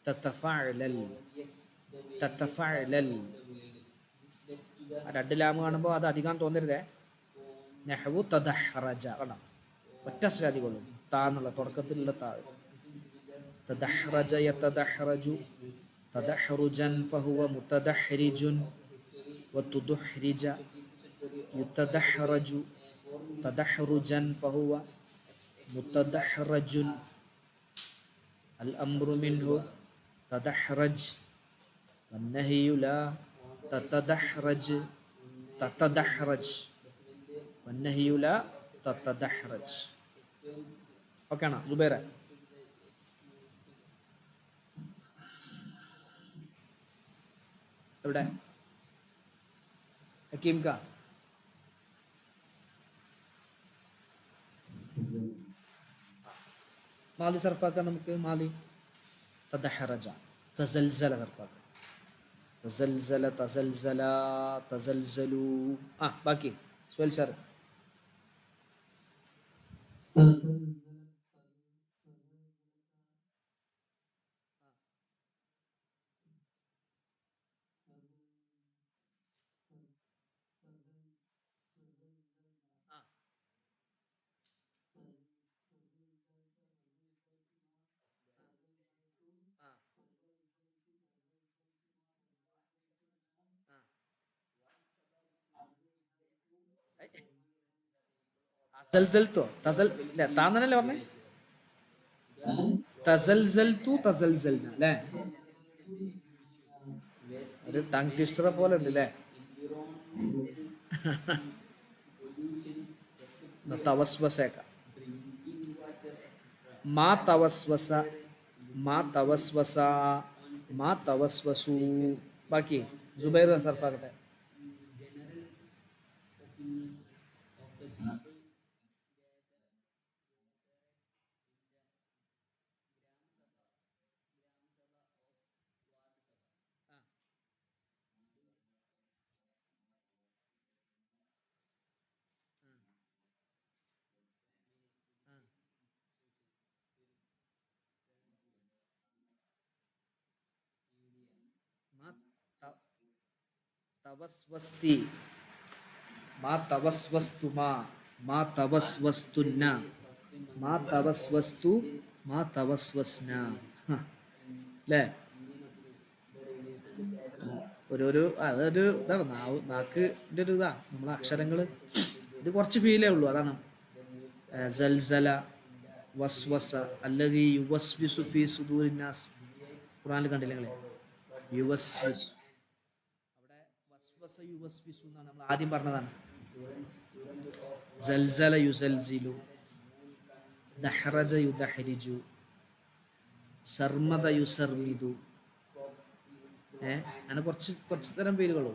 തതഫഅലൽ. തതഫഅലൽ രണ്ട് ലാം കാണുമ്പോൾ അത് അധികം തോന്നരുതേ. നഹ്വു തദഹ്റജ കണ്ട ഒറ്റ അക്ഷരാധികൊള്ളും. താ എന്നുള്ള തുടക്കത്തിലുള്ള താ. തദഹ്റജ, യതദഹ്റജു, തദഹ്റുജൻ, ഫഹുവ മുതദഹ്രിജുൻ, വതുദഹ്രിജ, യുതദഹ്റജു, തദഹ്റുജൻ, ഫഹുവ മുതദഹ്റജുൻ. അൽ അംറു മിൻഹു തദഹ്റജ് വന്നഹ്യു ലാ തതദഹ്റജ്. തതദഹ്റജ് വന്നഹ്യു ലാ തതദഹ്റജ്. ഓക്കെ ആണോ സുബൈറ? എവിടെ ഹക്കീം ക? മാലി സർഫാക്കാൻ നമുക്ക് മാലി തദഹറജ തസൽസല സർഫാക്കാം തസൽസല തസൽസല തസൽസലു ബാക്കി സുഹൈൽ സാർ തസൽസൽത്തോ തസൽ ഇല്ല താന്നല്ലേ പറഞ്ഞേ തസൽസൽത്തു തസൽസൽന അല്ലേ ഒരു ടങ് ട്വിസ്റ്ററെ പോലെ ഉണ്ട് അല്ലേ തവസ്വസേക്ക മാ തവസ്വസ മാ തവസ്വസ മാ തവസ്വസു ബാക്കി ജുബൈർ സർഫാക്കട്ടെ തവസ്വസ്തി മാ തവസ്വസ്തുമാ മാ തവസ്വസ്തുന്ന മാ തവസ്വസ്തു മാ തവസ്വസ്ന അല്ലേ ഓരോരോ അതൊരു ഇതാണ് നാക്കിൻ്റെ ഒരു ഇതാ നമ്മളെ അക്ഷരങ്ങൾ ഇത് കുറച്ച് ഫീലേ ഉള്ളൂ അതാണ് സൽസല വസ്വസ അല്ലദീ യുവസ്വിസു ഫീ സുദൂരിന്നാസ് ഖുർആനിൽ കണ്ടില്ലേ നിങ്ങൾ യുവസ്വിസു അവിടെ വസ്വസ യുവസ്വിസു എന്നാണ് നമ്മൾ ആദ്യം പറഞ്ഞതാണ് സൽസല യുസൽസിലു ദഹ്റജ യുദഹ്രിജു സർമദ യുസർമിദു അങ്ങനെ കുറച്ച് തരം പേരുകളോ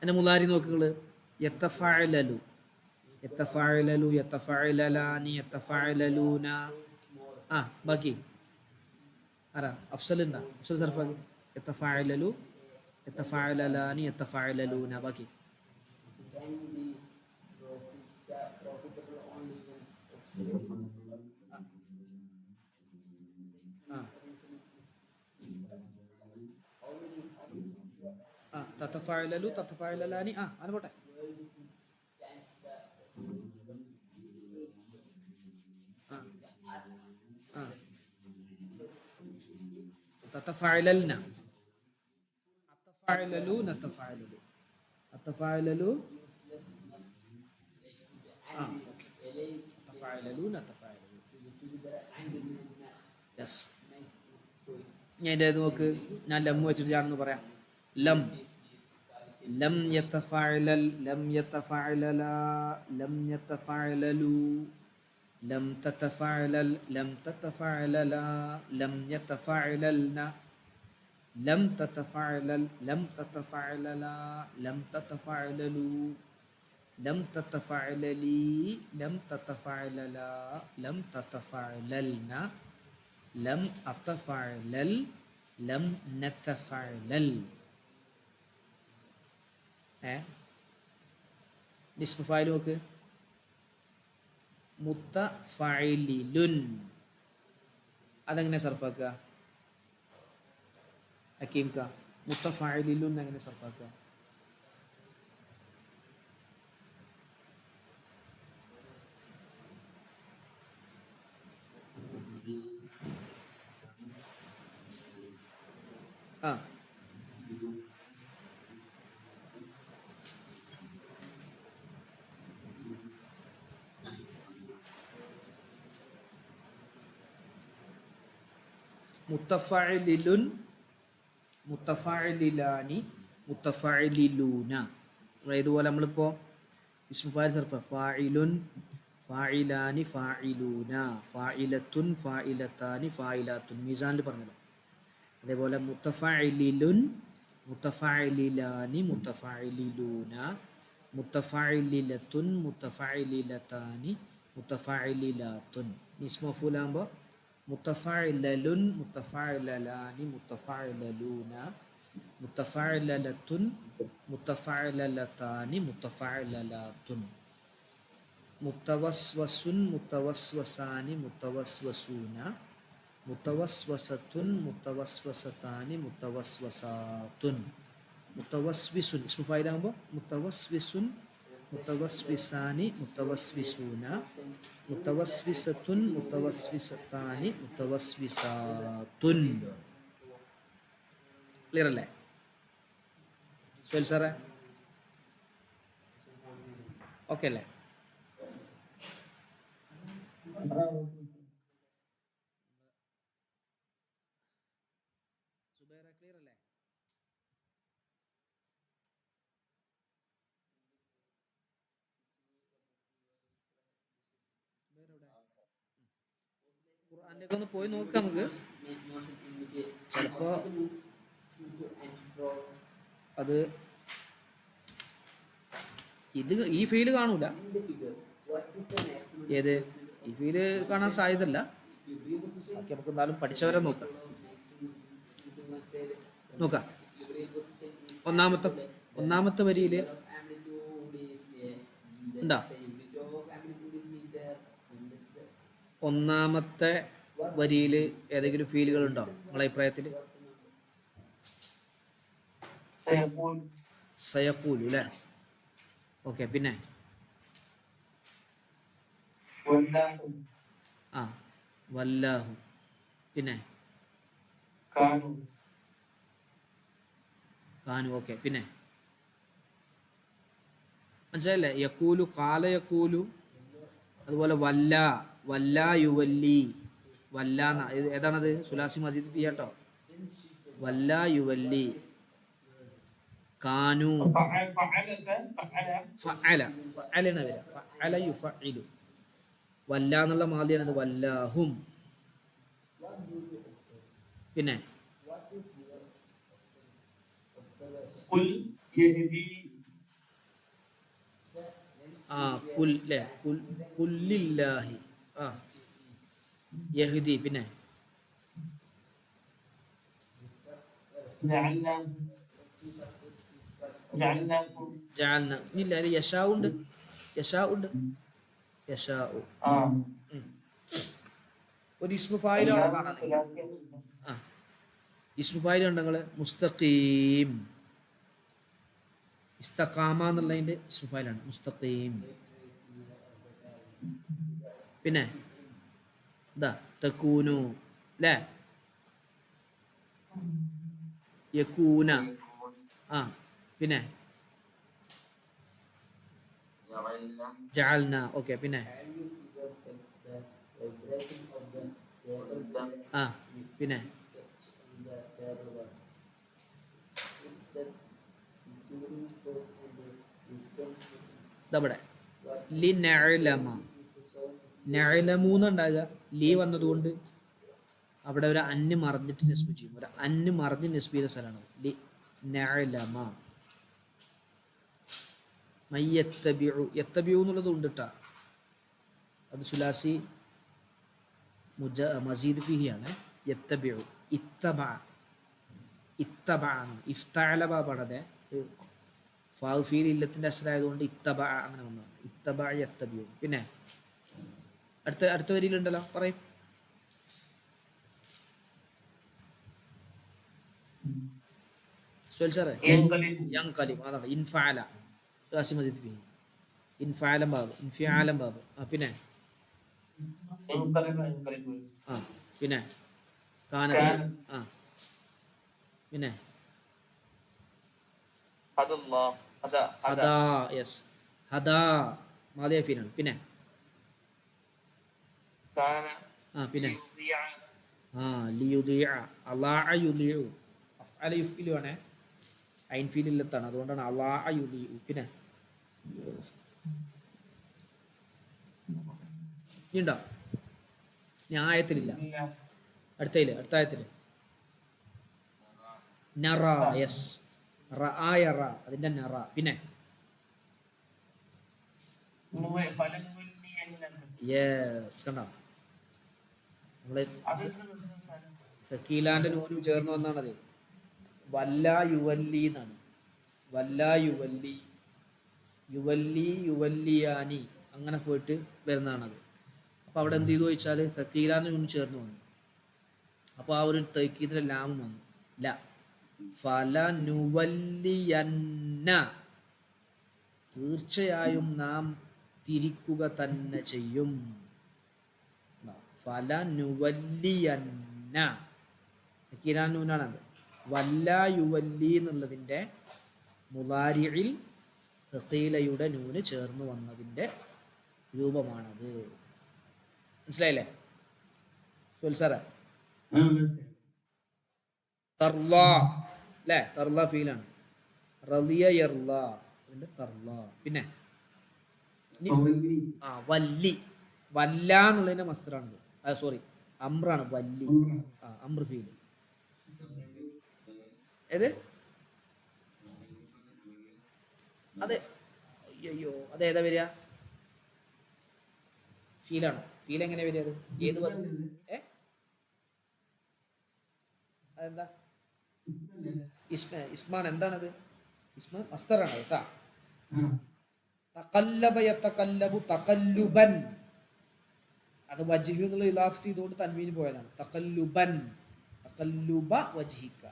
എൻ്റെ മുലാരി നോക്കുകള് യത്തഫഅലലു യത്തഫഅലലു യത്തഫഅലലാനി യത്തഫഅലലൂന ബാക്കി ആരാ അഫ്സൽ ഉണ്ടാ അഫ്സൽ സർഫാക്കി യത്തഫഅലലു യത്തഫഅലലാനി യത്തഫഅലലൂന ബാക്കി തത്തഫഅലലു തത്തഫഅലലാനി അങ്ങനെ പോട്ടെ തത്തഫഅലൽന അത്തഫഅലലു നത്തഫഅലലു അത്തഫഅലലു അത്തഫഅലലു നത്തഫഅലലു യെസ് ഞാൻ എൻ്റെ നോക്ക് ഞാൻ ലം വെച്ചിട്ട് ഞാനൊന്ന് പറയാം ലം ലം യതഫഅലൽ ലം യതഫഅലല ലം യതഫഅലലു ലം തതഫഅലൽ ലം തതഫഅലല ലം യതഫഅലൽന ലം തതഫഅലൽ ലം തതഫഅലല ലം തതഫഅലലു ലം തതഫഅലലി ലം തതഫഅലല ലം തതഫഅലൽന ലം അതഫഅലൽ ലം നതഫഅലൽ ഇസ്മു ഫാഇൽ നോക്ക് മുത്തഫഅലിലുൻ അതെങ്ങനെ സർഫാക്കുക ഹക്കീം ക മുത്തഫഅലിലുൻ എങ്ങനെ സർഫാക്കുക മുത്തഫഅലിലുൻ മുത്തഫഅലിലാനി മുത്തഫഅലിലൂന ഇതുപോലെ നമ്മളിപ്പോൾ ഇസ്മു ഫാഇൽ സർഫ ഫാഇലുൻ ഫാഇലാനി ഫാഇലൂന ഫാഇലത്തുൻ ഫാഇലത്താനി ഫാഇലാത്തുൻ മീസാനിൽ പറഞ്ഞല്ലോ അതേപോലെ മുത്തഫഅലിലുൻ മുത്തഫഅലിലാനി മുത്തഫഅലിലൂന മുത്തഫഅലിലത്തുൻ മുത്തഫഅലിലത്താനി മുത്തഫഅലിലാത്തുൻ. ഇസ്മു മഫ്ഊലാകുമ്പോൾ മുത്തഫഅലലുൻ, മുത്തഫഅലലാനി, മുത്തഫഅലലൂന, മുത്തഫഅലലത്തുൻ, മുത്തഫഅലലതാനി, മുത്തഫഅലലാത്തുൻ, മുത്തവസ്വസുൻ, മുത്തവസ്വസാനി, മുത്തവസ്വസൂന, മുത്തവസ്വസത്തുൻ, മുത്തവസ്വസതാനി, മുത്തവസ്വസാത്തുൻ, മുത്തവസ്വിസുൻ. ഇസ്മു ഫായിലാകുമ്പോൾ മുത്തവസ്വിസുൻ, മുത്തവസ്വിസാനി, മുത്തവസ്വിസൂന, മുത്തവസ്വിസത്തുൻ, മുത്തവസ്വിസത്താനി, മുത്തവസ്വിസാത്തുൻ. ക്ലിയർ അല്ലേ സുഹൈൽ സാറേ? ഓക്കെ അല്ലേ? സുബൈറ ക്ലിയർ അല്ലേ? ഖുർആനിലേക്ക് ഒന്ന് പോയി നോക്കാം നമുക്ക്. ചിലപ്പോ അത് ഇത് ഈ ഫീല് കാണൂല. ഏത് ഈ ഫീല് കാണാൻ സാധ്യതല്ല. ബാക്കി നമുക്ക് എന്നാലും പഠിച്ചവരെ നോക്കാം. ഒന്നാമത്തെ വരിയില് ഉണ്ടാ? ഒന്നാമത്തെ വരിയിൽ ഏതെങ്കിലും ഫീലുകൾ ഉണ്ടോ നിങ്ങളുടെ അഭിപ്രായത്തിൽ? സയഖൂലു അല്ലേ? ഓക്കെ. പിന്നെ ആ വല്ലാഹു. പിന്നെ കാനു. ഓക്കെ. പിന്നെ മനസ്സിലായില്ലേ? യക്കൂലു, കാല യക്കൂലു, അതുപോലെ വല്ല, വല്ലാ യുവല്ലി, വല്ല. ഏതാണത്? സുലാസി മസീദ് ഫി കേട്ടോ. വല്ലാ യുവല്ലി, കാനു, ഫഅല, ഫഅലന വര, ഫഅല യുഫഇലു. വല്ല എന്നുള്ള മാദിയാണത്. വല്ലാഹും. പിന്നെ ആ കുൽ അല്ലേ? കുല്ലില്ലാഹി. ആ യഹ്ദി. പിന്നെ ജഅൽന. ഇല്ല, യശാഉ ഉണ്ട്, യശാഉ ഉണ്ട്, യശാഉ. ഒരു ഇസ്മു ഫായിൽ അവിടെ കാണാൻ. ആ ഇസ്മു ഫായിൽ ഉണ്ട് നിങ്ങൾ. മുസ്തഖീം, ഇസ്തഖാമ എന്നുള്ളതിന്റെ ഇസ്മു ഫായിലാണ് മുസ്തഖീം. പിന്നെ ഇതാ തകൂനു അല്ലേ? യകൂന. ആ പിന്നെ ജഅൽന. ഓക്കെ. പിന്നെ ആ പിന്നെ ഇതവിടെ ലി നഅലമ. നഅലമു എന്നുണ്ടാകുക. ലീ വന്നതുകൊണ്ട് അവിടെ ഒരു അന്ന് മറിഞ്ഞിട്ട് നെസ്ബ് ചെയ്യും. ഒരു അന്ന് മറിഞ്ഞ് നെസ്ബ് ചെയ്ത സ്ഥലമാണ് ലി നഅലമ. മയ്യത്തബിഉ, യത്തബിഉ എന്നുള്ളത് ഉണ്ട് കേട്ടോ. അത് സുലാസി മസീദ് ഫിഹിയാണ്. യത്തബിഉ, ഇത്തബ, ഇത്തബാണ്. ഇഫ്തഅല ബാബാണതെ. ഫാഉ ഫീൽ ഇല്ലത്തിന്റെ അസ്റായതുകൊണ്ട് ഇത്തബ അങ്ങനെ വന്നതാണ്. ഇത്തബ യത്തബിഉ. പിന്നെ അടുത്ത വരിയിലുണ്ടല്ലോ, പറയും. സുഹൈൽ സാറേ, യൻഖലിബ്. അതാണ് ഇൻഫഅല. സുലാസി മസീദ് ഫിഹി ഇൻഫഅലം ബാബ്, ഇൻഫിആലം ബാബ്. ആ പിന്നെ ആ പിന്നെ കാനത്ത്. ആ പിന്നെ ഹദാ. യെസ്, ഹദാ മാദിയ ഫീലാണ്. പിന്നെ ആ പിന്നെ ആ ലിയുദിഅ, അളാഅ യുദിഉ. അഫ്അല യുഫ്ഇലു ആണ്, ഐൻ ഫീൽ ഇല്ലത്താണ്, അതുകൊണ്ടാണ് അളാഅ യുദിഉ. പിന്നെ ഇണ്ടോ? ആയത്തിലില്ല. അടുത്ത ആയത്തില് നറ. യെസ്, റഅ, അതിന്റെ നറ. പിന്നെ യെസ് കണ്ടോ നമ്മള് അതെന്ത് സാധനം? സക്കീലാന്റെ നൂനും ചേർന്ന് വന്നാണത്. വല്ല യുവല്ലി എന്നാണ്. വല്ല യുവല്ലി, യുവല്ലി യുവല്ലിയാനി അങ്ങനെ പോയിട്ട് വരുന്നതാണത്. അപ്പോൾ അവിടെ എന്ത് ചെയ്തു ചോദിച്ചാൽ സക്കീലാന്റെ നൂനും ചേർന്ന് വന്നു. അപ്പോൾ ആ ഒരു തൈക്കീതിന്റെ ലാം വന്നു. ല ഫല നുവല്ലിയന്ന, തീർച്ചയായും നാം തിരിക്കുക തന്നെ ചെയ്യും. ഫല നുവല്ലിയന്ന നൂനാണത്. വല്ല യുവല്ലി എന്നുള്ളതിൻ്റെ മുലാരിയിൽ സഖീലയുടെ നൂന് ചേർന്ന് വന്നതിൻ്റെ രൂപമാണത്. മനസ്സിലായില്ലേ സാറേ? തർല അല്ലേ? തർല ഫീലാണ്. റളിയ യർല അതിൻ്റെ തർല. പിന്നെ വല്ലി, വല്ല എന്നുള്ളതിന്റെ മസ്തറാണിത്. സോറി അമ്രാണ്. വല്ലി അമ്ര ഫീല്. ഏത്? അതെ. അയ്യോ അതേതാ വരിക? ഫീലാണോ? ഫീൽ എങ്ങനെ വരിക? അത് ഏത് ബസ്? അതെന്താ ഇസ്മാൻ? എന്താണത്? ഇസ്മ മസ്തറാണ് കേട്ടാ. തഖല്ലബ യതഖല്ലബു തഖല്ലുബൻ, അത് വജ്ഹ് എന്നുള്ള ഇലാഫത്ത് ചെയ്തുകൊണ്ട് തൻവീന് പോയതാണ്. തഖല്ലുബൻ, തഖല്ലുബ വജ്ഹിക.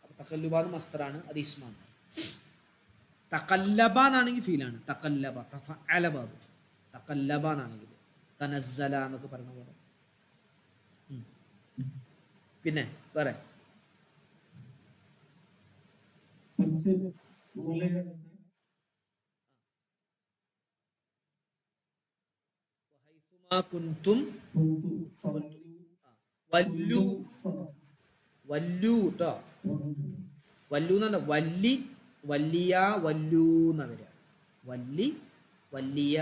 അപ്പോൾ തഖല്ലുബ എന്ന് മസ്തറാണ്, അത് ഇസ്മാണ്. തഖല്ലബ എന്നാണെങ്കിൽ ഫീലാണ്. തഖല്ലബ തഫഅല ബാബു. തഖല്ലബ എന്നാണെങ്കിൽ തനസ്സല എന്നൊക്കെ പറഞ്ഞ പോലെ. പിന്നെ വേറെ കുന്തും വല്ലു, വല്ലു ട്ടോ. വല്ലു എന്നാ വല്ലി, വല്ലിയ വല്ലു എന്നാ വരിക. വല്ലി വല്ലിയ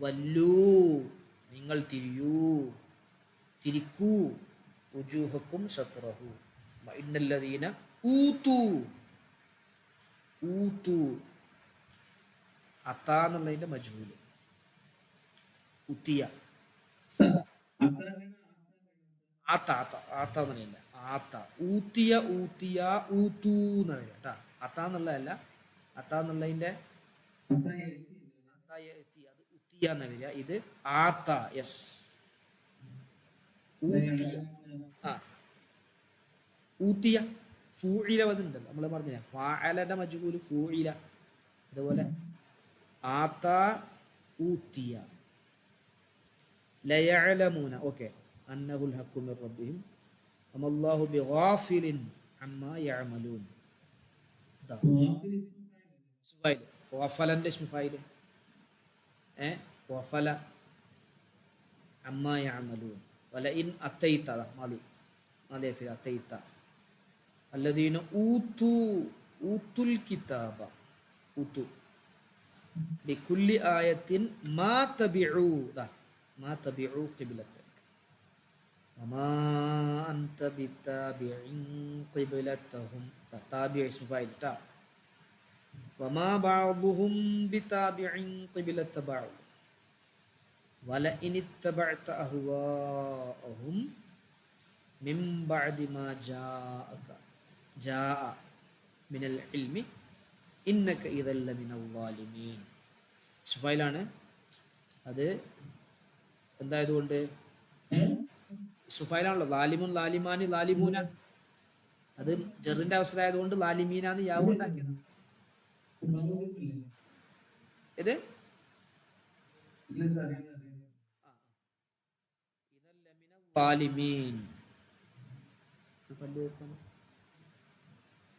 വല്ലു, നിങ്ങൾ തിരിയൂ, തിരിക്കൂ. ഉജൂഹക്കും ശത്രഹു ഇന്നല്ലദീന ഊതു, ഊതു അതാ എന്നുള്ളതിന്റെ മജ്ഹൂല്. ഉത്തിയ ആത്ത, ആത്ത ആത്ത എന്നല്ല, ആത്ത. ഊത്തിയ ഊത്തിയ ഊത്തു എന്ന് വരിക കേട്ടാ. അത്ത എന്നുള്ളതല്ല, അത്ത എന്നുള്ളതിന്റെ അത് ഉത്തിയ എന്ന വരിക. ഇത് ആത്ത. യെസ്, ഊത്തിയ. ആ ഊത്തിയ ഫൂഇല വതുണ്ടല്ലോ, നമ്മൾ പറഞ്ഞില്ല ഫാഅലന്റെ മജ്ഹൂല് ഫൂഇല. അതുപോലെ ആത്ത ഊത്തിയ. ലയഅലമൂന ഓക്കെ അന്നഹുൽ ഹഖ്ഖു മിർ റബ്ബിഹിം വമല്ലാഹു ബിഗാഫിലിൻ അമ്മാ യഅമലൂൻ. ഫൈൽ വഫലന്റെ ഇസ്മു ഫൈൽ. വഫല അമ്മാ യഅമലൂൻ. വലഇൻ അത്തൈത മാലി മാലി ഫി അത്തൈത അല്ലദീന ഊതു ഊതുൽ കിതാബ ഊതു ബികുല്ലി ആയത്തിൻ മാ തബിഉ മാ തബിഉ ഖിബ്ലതക വമാ അൻത ബിതാബിഇൻ ഖിബ്ലതഹും. തതാബി ഇസ്മു ഫൈൽ ത. വമാ ബഅദുഹും ബിതാബിഇൻ ഖിബ്ലത ബഅദ് വലഇൻ ഇത്തബഅത അഹ്വാഅഹും മിൻ ബഅദി മാ ജാഅ മിനൽ ഇൽമി ഇന്നക ഇദൽ ലമിനൽ ളാലിമീൻ. ഇസ്മു ഫൈലാണ് അത്. എന്തായതുകൊണ്ട് സുഫൈലാണല്ലോ. ലാലിമുൻ ലാലിമാനി ലാലിമൂന, അത് ജെറിന്റെ അവസരമായതുകൊണ്ട് ലാലിമീനാന്ന് യാവ് ഉണ്ടാക്കിയത്. ഇത് ലാലിമീൻ പല്ല് വെക്കാൻ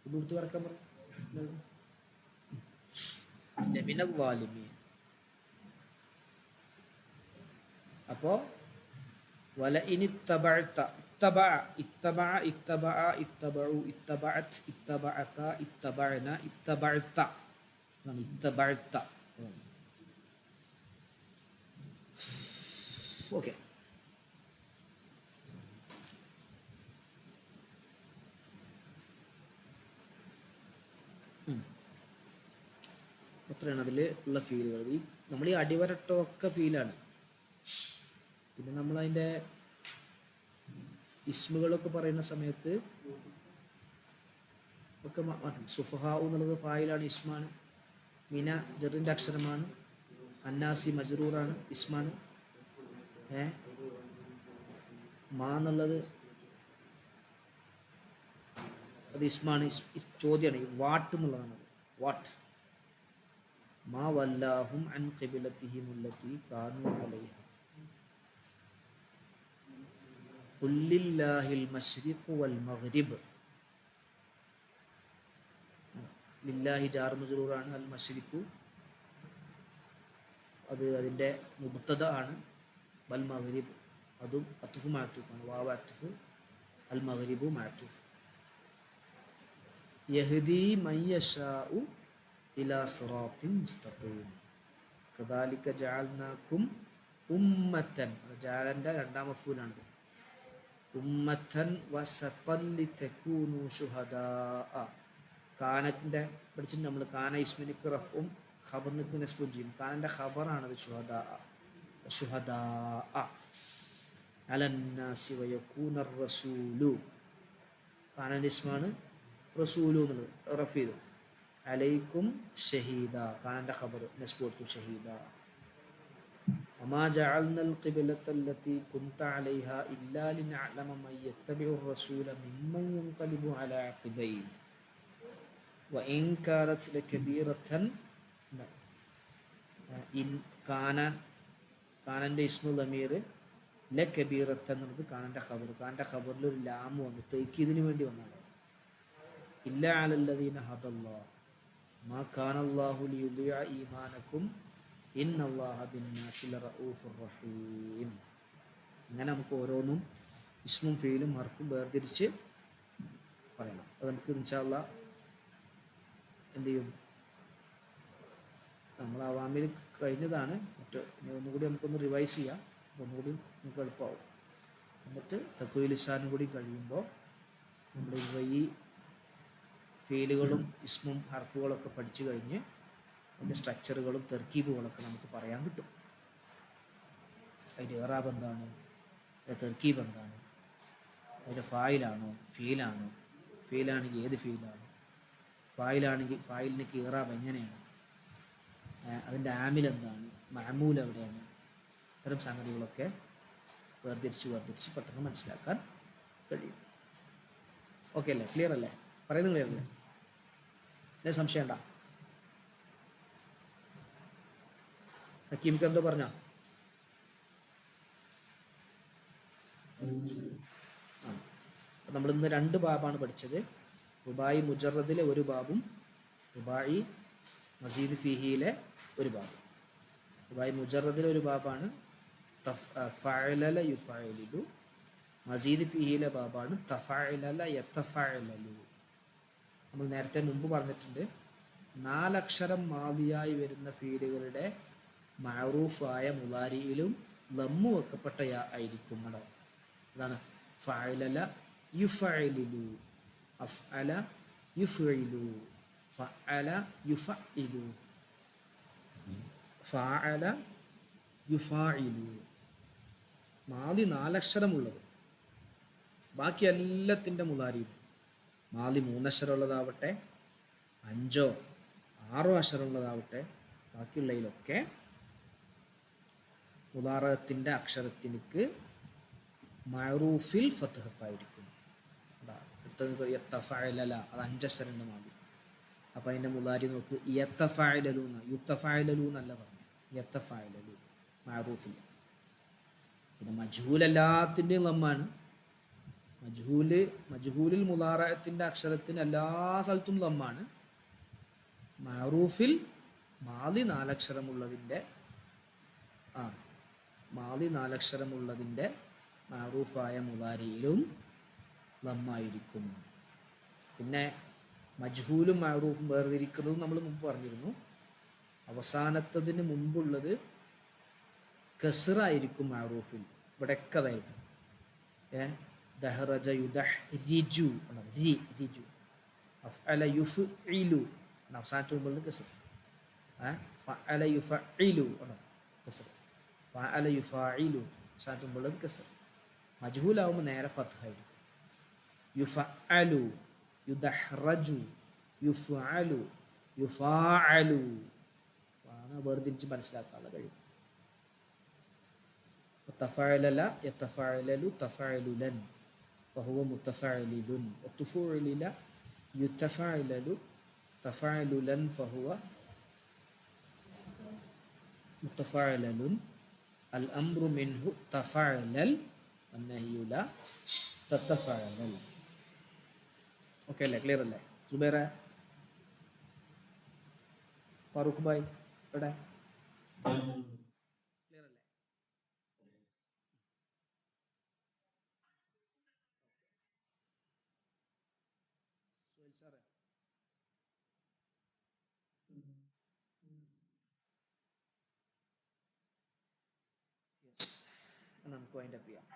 കൊടുത്ത് കിടക്കാൻ പറഞ്ഞു. ലമിനൽ ളാലിമീൻ. അപ്പോ വലഇൻ ഇത്തബഅത ഇത്തബഅ ഇത്തബഅ ഇത്തബഅ ഇത്തബഉ ഇത്തബഅത് ഇത്തബഅത ഇത്തബഅന ഇത്തബഅത ഇത്തബഅത. ഓക്കെ. എത്രയാണ് അതിൽ ഉള്ള ഫീലുകൾ? ഈ നമ്മൾ ഈ അടിവരട്ടമൊക്കെ ഫീലാണ്. പിന്നെ നമ്മളതിൻ്റെ ഇസ്മുകളൊക്കെ പറയുന്ന സമയത്ത് ഒക്കെ മാറ്റും. സുഫഹാഉ എന്നുള്ളത് ഫായിലാണ്, ഇസ്മാണ്. മിന ജറിൻ്റെ അക്ഷരമാണ്. അന്നാസി മജ്റൂറാണ്, ഇസ്മാണ്. മാ എന്നുള്ളത് അത് ഇസ്മാണ്, ചോദ്യമാണ്. വാട്ട് എന്നുള്ളതാണ്. വാട്ട് മാ വല്ലാഹും അൻ ഖിബ്ലതിഹിം അല്ലതി കാനൂ അലൈഹ ഖുൽ ലില്ലാഹിൽ മശ്രിഖു വൽ മഗ്രിബ്. ലില്ലാഹി ജാർ മജ്റൂറാണ്. അൽ മശ്രിഖു അത് അതിൻ്റെ മുബ്തദ ആണ്. വൽ മഗ്രിബ് അതും അത്ഫ് മഅ്തൂഫാണ്. വാവ് അത്ഫ്, അൽ മഗ്രിബു മഅ്തൂഫ്. യഹ്ദി മൻ യശാഉ ഇലാ സിറാത്തിൻ മുസ്തഖീം കദാലിക ജഅൽനാകും ഉമ്മത്തൻ. ജഅലൻ്റെ രണ്ടാം മഫ്ഊലാണ്. ഉമ്മത്തൻ വസതൻ ലിതകൂനു ശുഹദാഅ. കാനത്തിൻ്റെ പഠിച്ചിട്ട് നമ്മൾ കാന ഇസ്മിനിക്ക് റഫും ഖബറിനിക്ക് നസ്ബും ചെയ്യും. കാനൻ്റെ ഖബറാണത് ശുഹദാഅ. ശുഹദാഅ അലന്നാസി വയകൂനർ റസൂലു. കാനൻ്റെ ഇസ്മാണ് റസൂലു എന്നുള്ളത് റഫ് ചെയ്തു. അലൈക്കും ഷഹീദ. കാനൻ്റെ ഖബർ നസ്ബ് കൊടുത്തു ഷഹീദ. വമാ ജഅൽനൽ ഖിബ്ലത്തല്ലതി കുൻത അലൈഹാ ഇല്ലാ ലിനഅലമ മൻ യത്തബിഉർ റസൂല മിമ്മൻ യൻഖലിബു അലാ അഖിബൈഹി വഇൻ കാനത് ലകബീറത്തൻ. ഇൻ കാനൻ്റെ ഇസ്മു ദമീർ ലകബീറത്തൻ എന്നുള്ളത് കാനൻ്റെ ഖബർ. കാനൻ്റെ ഖബറിൽ ഒരു ലാം വന്നു, തൗക്കീദിന് വേണ്ടി വന്നതാണ്. ഇല്ലാ അലല്ലദീന ഹദല്ലാഹ് മാ കാനല്ലാഹു ലിയുദിഅ ഈമാനകും ഇന്നല്ലാഹ ബിന്നാസി ലറഊഫുർ റഹീം. അങ്ങനെ നമുക്ക് ഓരോന്നും ഇസ്മും ഫീലും ഹർഫും വേർതിരിച്ച് പറയണം. അത് നമുക്ക് ഇൻഷാ അല്ലാഹ് എന്ത് ചെയ്യും, നമ്മൾ അവാമിൽ കഴിഞ്ഞതാണ്. മറ്റ് ഒന്നുകൂടി നമുക്കൊന്ന് റിവൈസ് ചെയ്യാം, ഒന്നുകൂടി നമുക്ക് എളുപ്പമാവും. എന്നിട്ട് തഖ്വീൽ ലിസാനും കൂടി കഴിയുമ്പോൾ നമ്മൾ ഈ ഫീലുകളും ഇസ്മും ഹർഫുകളൊക്കെ പഠിച്ചു കഴിഞ്ഞ് അതിൻ്റെ സ്ട്രക്ചറുകളും തെർക്കീബുകളൊക്കെ നമുക്ക് പറയാൻ കിട്ടും. അതിൻ്റെ ഇറാബ് എന്താണ്, അതിൻ്റെ തെർക്കീബ് എന്താണ്, അതിൻ്റെ ഫായിലാണോ ഫീലാണോ, ഫീലാണെങ്കിൽ ഏത് ഫീലാണ്, ഫായിലാണെങ്കിൽ ഫായിലിനൊക്കെ ഇറാബ് എങ്ങനെയാണ്, അതിൻ്റെ ആമിൽ എന്താണ്, മഅമൂൽ എവിടെയാണ്, ഇത്തരം സംഗതികളൊക്കെ വേർതിരിച്ച് പെട്ടെന്ന് മനസ്സിലാക്കാൻ കഴിയും. ഓക്കെ അല്ലേ? ക്ലിയർ അല്ലേ? പറയുന്നത് ക്ലിയർ അല്ലേ? എന്താ സംശയം ഉണ്ടോ? ഹക്കീമിക്ക് എന്തോ പറഞ്ഞോ? നമ്മളിന്ന് 2 ബാബാണ് പഠിച്ചത്. റുബായി മുജറദിലെ ഒരു ബാബും റുബായി മസീദ് ഫീഹിയിലെ ഒരു ബാബും. റുബായി മുജറദിലെ ഒരു ബാബാണ് ഫഅലല യുഫഅലിലു. മസീദ് ഫീഹിയിലെ ബാബാണ് തഫഅലല യതഫഅലലു. നമ്മൾ നേരത്തെ മുമ്പ് പറഞ്ഞിട്ടുണ്ട്, 4 അക്ഷരം മാദിയായി വരുന്ന ഫീലുകളുടെ മഅറൂഫായ മുലാരിയിലും ലമ്മു വെക്കപ്പെട്ട യാ ആയിരിക്കും. അതാണ് ഫഅലല യുഫഅലിലു, അഫ്അല യുഫഇലു, ഫഅല യുഫഇലു, ഫഅല യുഫാഇലു. മാദി 4 അക്ഷരമുള്ളത്. ബാക്കി എല്ലാത്തിൻ്റെ മുലാരിയും മാദി 3 അക്ഷരമുള്ളതാവട്ടെ 5 6 അക്ഷരമുള്ളതാവട്ടെ ബാക്കിയുള്ളതിലൊക്കെ മുലാറത്തിൻ്റെ അക്ഷരത്തിലേക്ക് മഅറൂഫിൽ ഫത്ഹത്തായിരിക്കും. അടുത്തത് യത്തഫഅലല, അത് 5 അക്ഷരമുണ്ട് മാദി. അപ്പോൾ അതിൻ്റെ മുലാരി നോക്ക്, യത്തഫഅലലു എന്ന, യുത്തഫഅലലു എന്നല്ല പറഞ്ഞു, യത്തഫഅലലു മഅറൂഫിൽ. പിന്നെ മജ്ഹൂൽ എല്ലാത്തിൻ്റെയും ലമ്മാണ്. മജ്ഹൂലിൽ മുലാറത്തിൻ്റെ അക്ഷരത്തിന് എല്ലാ സ്ഥലത്തും ലമ്മാണ്. മഅറൂഫിൽ മാദി 4 അക്ഷരമുള്ളതിൻ്റെ മഅറൂഫായ മുലാരിയിലും ലമ്മായിരിക്കും. പിന്നെ മജ്ഹൂലും മഅറൂഫും വേർതിരിക്കുന്നതും നമ്മൾ മുമ്പ് പറഞ്ഞിരുന്നു. അവസാനത്തതിന് മുമ്പുള്ളത് കസ്റായിരിക്കും മഅറൂഫിൽ, ഇവിടെയൊക്കെ അതായിരിക്കും. ദഹറജ യുദഹ്രിജു, റിജു. അഫ്അല യുഫ്ഇലു, അവസാനത്തെ മുമ്പുള്ളത് കസ്ർ. ഫഅല യുഫഇലു, കസ്ർ. ഫഅല യുഫാഇലു, അവസാനത്തുമ്പോൾ കസർ. മജ്ഹൂലാവുമ്പോൾ നേരെ ഫത്ഹായിരിക്കും. യുഫഅലു, യുദഹ്റജു, യുഫഅലു, യുഫാഅലു ആണ് വേർതിരിച്ച് മനസ്സിലാക്കാനുള്ള കഴിവ്. തഫഅലല യതഫഅലലു തഫഅലുലൻ ഫഹുവ മുതഫഅലിലുൻ. തുഫഉലില യുതഫഅലലു തഫഅലുലൻ ഫഹുവ മുതഫഅലലുൻ. അൽ അംറു മിൻഹു തഫഅലൽ വന്നഹ്യു ലാ തതഫഅലൽ. ഓക്കെ അല്ലേ? ക്ലിയർ അല്ലേ? സുബൈറ, ഫാറൂഖ് ഭായ് എവിടെ? ക്ലിയർ അല്ലേ? സുഹൈൽ സാറേ, യെസ്, നമുക്ക് വൈൻഡ് അപ്പ് ചെയ്യാം.